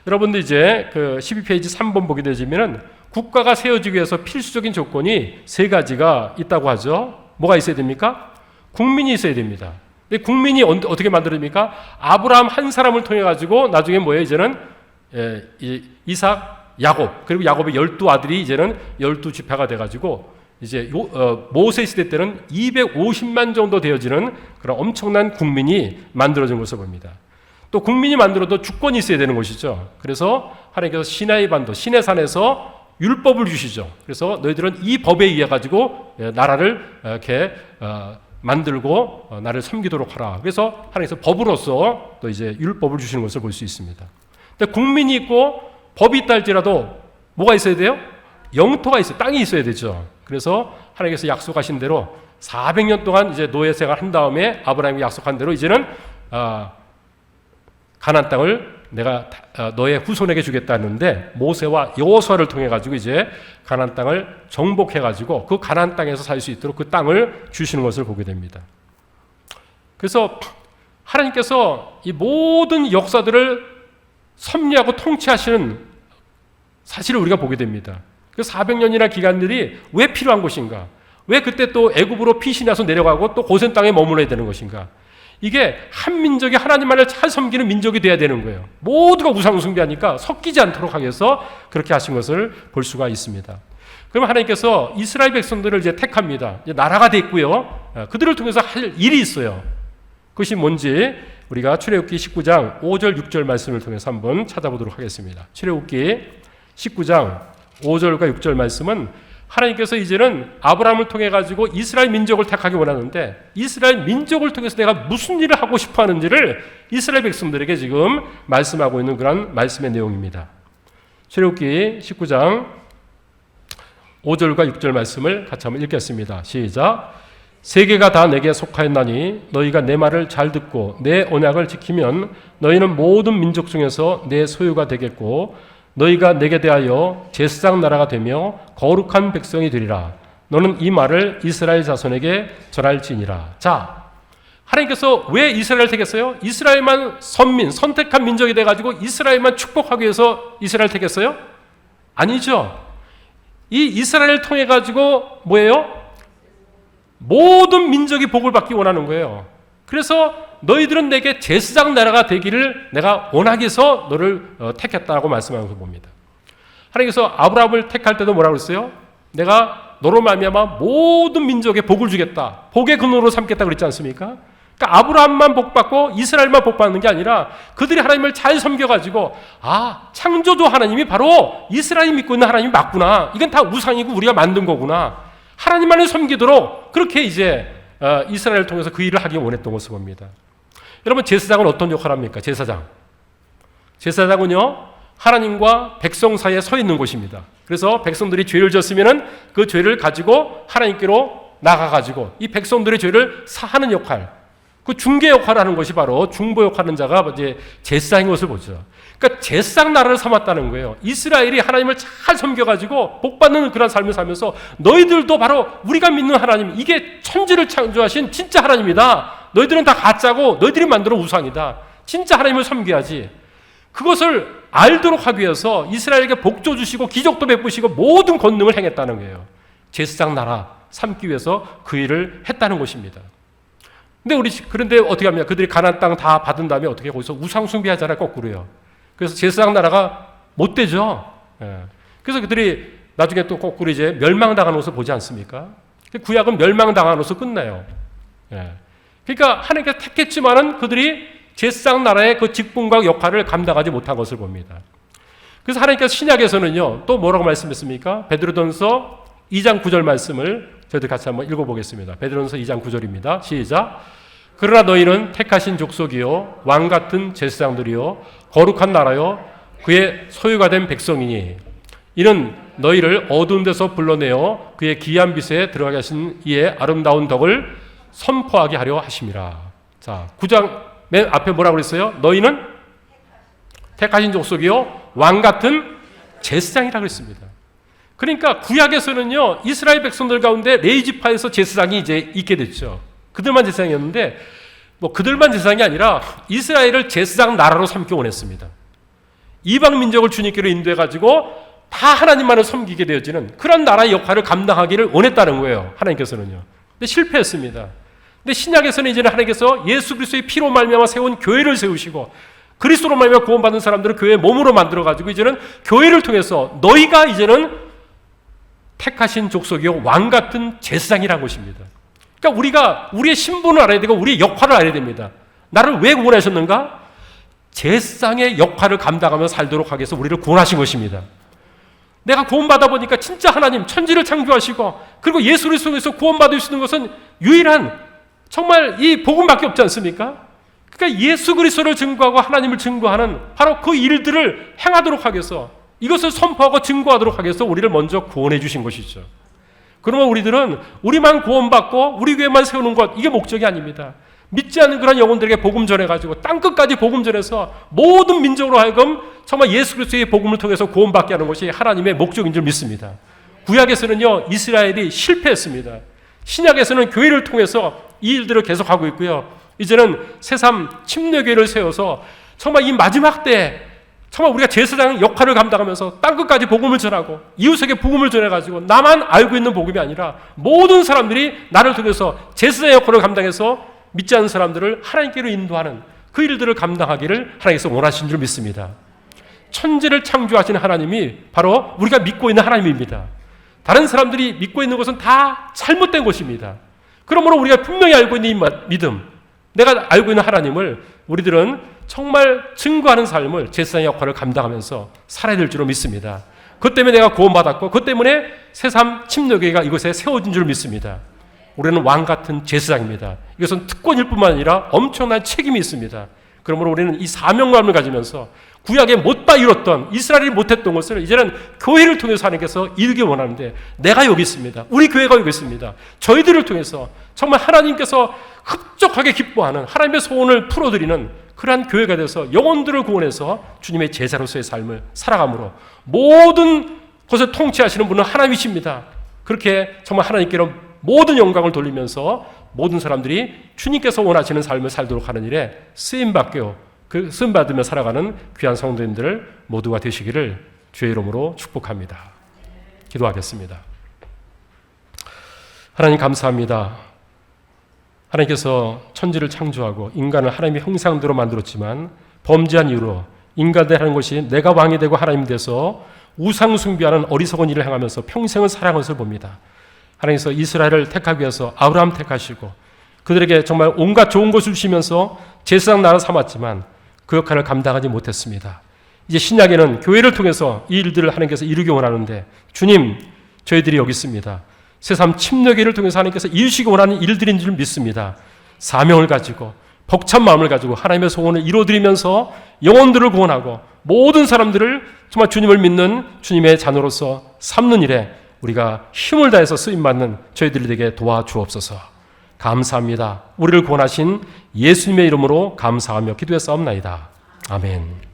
Speaker 1: 여러분들 이제 그 12페이지 3번 보게 되시면은 국가가 세워지기 위해서 필수적인 조건이 3가지가 있다고 하죠. 뭐가 있어야 됩니까? 국민이 있어야 됩니다. 근데 국민이 어떻게 만들어집니까? 아브라함 한 사람을 통해 가지고 나중에 뭐예요? 이제는 이삭, 야곱, 그리고 야곱의 12아들이 이제는 12지파가 돼가지고 이제 모세 시대 때는 250만 정도 되어지는 그런 엄청난 국민이 만들어진 것을 봅니다. 또 국민이 만들어도 주권이 있어야 되는 것이죠. 그래서 하나님께서 시나이 반도, 시내산에서 율법을 주시죠. 그래서 너희들은 이 법에 의해 가지고 나라를 이렇게 만들고 나를 섬기도록 하라. 그래서 하나님께서 법으로서 또 이제 율법을 주시는 것을 볼 수 있습니다. 근데 국민이 있고 법이 있다 할지라도 뭐가 있어야 돼요? 영토가 있어요. 땅이 있어야 되죠. 그래서 하나님께서 약속하신 대로 400년 동안 이제 노예 생활 한 다음에 아브라함이 약속한 대로 이제는 가나안 땅을 내가 너의 후손에게 주겠다는데 모세와 여호수아를 통해 가지고 이제 가나안 땅을 정복해 가지고 그 가나안 땅에서 살 수 있도록 그 땅을 주시는 것을 보게 됩니다. 그래서 하나님께서 이 모든 역사들을 섭리하고 통치하시는 사실을 우리가 보게 됩니다. 그 400년이나 기간들이 왜 필요한 것인가? 왜 그때 또 애굽으로 피신이 나서 내려가고 또 고센 땅에 머물러야 되는 것인가? 이게 한 민족이 하나님만을 잘 섬기는 민족이 돼야 되는 거예요. 모두가 우상 숭배하니까 섞이지 않도록 하기 위해서 그렇게 하신 것을 볼 수가 있습니다. 그러면 하나님께서 이스라엘 백성들을 이제 택합니다. 이제 나라가 됐고요. 그들을 통해서 할 일이 있어요. 그것이 뭔지 우리가 출애굽기 19장 5절 6절 말씀을 통해서 한번 찾아보도록 하겠습니다. 출애굽기 19장 5절과 6절 말씀은 하나님께서 이제는 아브라함을 통해 가지고 이스라엘 민족을 택하기 원하는데 이스라엘 민족을 통해서 내가 무슨 일을 하고 싶어 하는지를 이스라엘 백성들에게 지금 말씀하고 있는 그런 말씀의 내용입니다. 출애굽기 19장 5절과 6절 말씀을 같이 한번 읽겠습니다. 시작. 세계가 다 내게 속하였나니 너희가 내 말을 잘 듣고 내 언약을 지키면 너희는 모든 민족 중에서 내 소유가 되겠고 너희가 내게 대하여 제사장 나라가 되며 거룩한 백성이 되리라. 너는 이 말을 이스라엘 자손에게 전할지니라. 자, 하나님께서 왜 이스라엘을 택했어요? 이스라엘만 선민, 선택한 민족이 돼가지고 이스라엘만 축복하기 위해서 이스라엘을 택했어요? 아니죠. 이 이스라엘을 통해 가지고 뭐예요? 모든 민족이 복을 받기 원하는 거예요. 그래서 너희들은 내게 제사장 나라가 되기를 내가 원하기 위해서 너를 택했다고 말씀하는 것을 봅니다. 하나님께서 아브라함을 택할 때도 뭐라고 했어요? 내가 너로 말미암아 모든 민족에 복을 주겠다. 복의 근원으로 삼겠다 그랬지 않습니까? 그러니까 아브라함만 복받고 이스라엘만 복받는 게 아니라 그들이 하나님을 잘 섬겨가지고 창조주 하나님이 바로 이스라엘이 믿고 있는 하나님이 맞구나. 이건 다 우상이고 우리가 만든 거구나. 하나님만을 섬기도록 그렇게 이제 이스라엘을 통해서 그 일을 하기 원했던 것을 봅니다. 여러분, 제사장은 어떤 역할을 합니까? 제사장은요, 하나님과 백성 사이에 서 있는 곳입니다. 그래서 백성들이 죄를 졌으면은 그 죄를 가지고 하나님께로 나가가지고 이 백성들의 죄를 사하는 역할, 그 중개 역할을 하는 것이 바로 중보 역할하는 자가 이제 제사장인 것을 보죠. 그러니까 제사장 나라를 삼았다는 거예요. 이스라엘이 하나님을 잘 섬겨가지고 복받는 그런 삶을 살면서 너희들도 바로 우리가 믿는 하나님, 이게 천지를 창조하신 진짜 하나님이다. 너희들은 다 가짜고 너희들이 만들어 우상이다. 진짜 하나님을 섬겨야지. 그것을 알도록 하기 위해서 이스라엘에게 복조 주시고 기적도 베푸시고 모든 권능을 행했다는 거예요. 제사장 나라 삼기 위해서 그 일을 했다는 것입니다. 그런데 어떻게 합니까? 그들이 가나안 땅 다 받은 다음에 어떻게 거기서 우상 숭배하잖아요, 거꾸로요. 그래서 제사장 나라가 못 되죠. 그래서 그들이 나중에 또 거꾸로 이제 멸망당하는 것을 보지 않습니까? 구약은 멸망당하는 것으로 끝나요. 그러니까 하나님께서 택했지만은 그들이 제사장 나라의 그 직분과 역할을 감당하지 못한 것을 봅니다. 그래서 하나님께서 신약에서는요, 또 뭐라고 말씀했습니까? 베드로전서 2장 9절 말씀을 저희들 같이 한번 읽어보겠습니다. 베드로전서 2장 9절입니다. 시작. 그러나 너희는 택하신 족속이요 왕 같은 제사장들이요 거룩한 나라요 그의 소유가 된 백성이니 이는 너희를 어두운 데서 불러내어 그의 기이한 빛에 들어가게 하신 이의 아름다운 덕을 선포하게 하려 하심이라. 자, 9장 맨 앞에 뭐라고 그랬어요? 너희는 택하신 족속이요 왕 같은 제사장이라고 했습니다. 그러니까 구약에서는요, 이스라엘 백성들 가운데 레위 지파에서 제사장이 이제 있게 됐죠. 그들만 제사장이었는데, 그들만 제사장이 아니라 이스라엘을 제사장 나라로 삼기 원했습니다. 이방 민족을 주님께로 인도해가지고 다 하나님만을 섬기게 되어지는 그런 나라의 역할을 감당하기를 원했다는 거예요. 하나님께서는요. 근데 실패했습니다. 근데 신약에서는 이제는 하나님께서 예수 그리스도의 피로 말미암아 세운 교회를 세우시고 그리스도로 말미암아 구원받은 사람들을 교회의 몸으로 만들어가지고 이제는 교회를 통해서 너희가 이제는 택하신 족속이요 왕 같은 제사장이라는 것입니다. 그러니까 우리가 우리의 신분을 알아야 되고 우리의 역할을 알아야 됩니다. 나를 왜 구원하셨는가? 제사장의 역할을 감당하며 살도록 하기 위해서 우리를 구원하신 것입니다. 내가 구원받아 보니까 진짜 하나님 천지를 창조하시고 그리고 예수 그리스도에서 구원받을 수 있는 것은 유일한 정말 이 복음밖에 없지 않습니까? 그러니까 예수 그리스도를 증거하고 하나님을 증거하는 바로 그 일들을 행하도록 하기 위해서 이것을 선포하고 증거하도록 하기 위해서 우리를 먼저 구원해 주신 것이죠. 그러면 우리들은 우리만 구원받고 우리 교회만 세우는 것, 이게 목적이 아닙니다. 믿지 않는 그런 영혼들에게 복음 전해가지고 땅끝까지 복음 전해서 모든 민족으로 하여금 정말 예수 그리스도의 복음을 통해서 구원받게 하는 것이 하나님의 목적인 줄 믿습니다. 구약에서는요, 이스라엘이 실패했습니다. 신약에서는 교회를 통해서 이 일들을 계속하고 있고요. 이제는 새삼 침례교회를 세워서 정말 이 마지막 때에 정말 우리가 제사장 역할을 감당하면서 땅끝까지 복음을 전하고 이웃에게 복음을 전해가지고 나만 알고 있는 복음이 아니라 모든 사람들이 나를 통해서 제사장 역할을 감당해서 믿지 않는 사람들을 하나님께로 인도하는 그 일들을 감당하기를 하나님께서 원하신 줄 믿습니다. 천지를 창조하신 하나님이 바로 우리가 믿고 있는 하나님입니다. 다른 사람들이 믿고 있는 것은 다 잘못된 것입니다. 그러므로 우리가 분명히 알고 있는 이 믿음, 내가 알고 있는 하나님을 우리들은 정말 증거하는 삶을 제사장의 역할을 감당하면서 살아야 될 줄로 믿습니다. 그것 때문에 내가 구원받았고 그것 때문에 새삼 침례교회가 이곳에 세워진 줄 믿습니다. 우리는 왕 같은 제사장입니다. 이것은 특권일 뿐만 아니라 엄청난 책임이 있습니다. 그러므로 우리는 이 사명감을 가지면서 구약에 못 다 이뤘던 이스라엘이 못했던 것을 이제는 교회를 통해서 하나님께서 이루기 원하는데 내가 여기 있습니다. 우리 교회가 여기 있습니다. 저희들을 통해서 정말 하나님께서 흡족하게 기뻐하는 하나님의 소원을 풀어드리는 그러한 교회가 돼서 영혼들을 구원해서 주님의 제자로서의 삶을 살아감으로 모든 것을 통치하시는 분은 하나님이십니다. 그렇게 정말 하나님께로 모든 영광을 돌리면서 모든 사람들이 주님께서 원하시는 삶을 살도록 하는 일에 쓰임받으며 살아가는 귀한 성도님들 모두가 되시기를 주의 이름으로 축복합니다. 기도하겠습니다. 하나님 감사합니다. 하나님께서 천지를 창조하고 인간을 하나님의 형상대로 만들었지만 범죄한 이유로 인간들 하는 것이 내가 왕이 되고 하나님이 돼서 우상 숭배하는 어리석은 일을 행하면서 평생을 살아간 것을 봅니다. 하나님께서 이스라엘을 택하기 위해서 아브라함 택하시고 그들에게 정말 온갖 좋은 것을 주시면서 제사장 나라 삼았지만 그 역할을 감당하지 못했습니다. 이제 신약에는 교회를 통해서 이 일들을 하나님께서 이루기 원하는데, 주님, 저희들이 여기 있습니다. 새삼 침례교회를 통해서 하나님께서 이루시기 원하는 일들인 줄 믿습니다. 사명을 가지고 벅찬 마음을 가지고 하나님의 소원을 이루어드리면서 영혼들을 구원하고 모든 사람들을 정말 주님을 믿는 주님의 자녀로서 삼는 일에 우리가 힘을 다해서 쓰임받는 저희들이 되게 도와주옵소서. 감사합니다. 우리를 구원하신 예수님의 이름으로 감사하며 기도했사옵나이다. 아멘.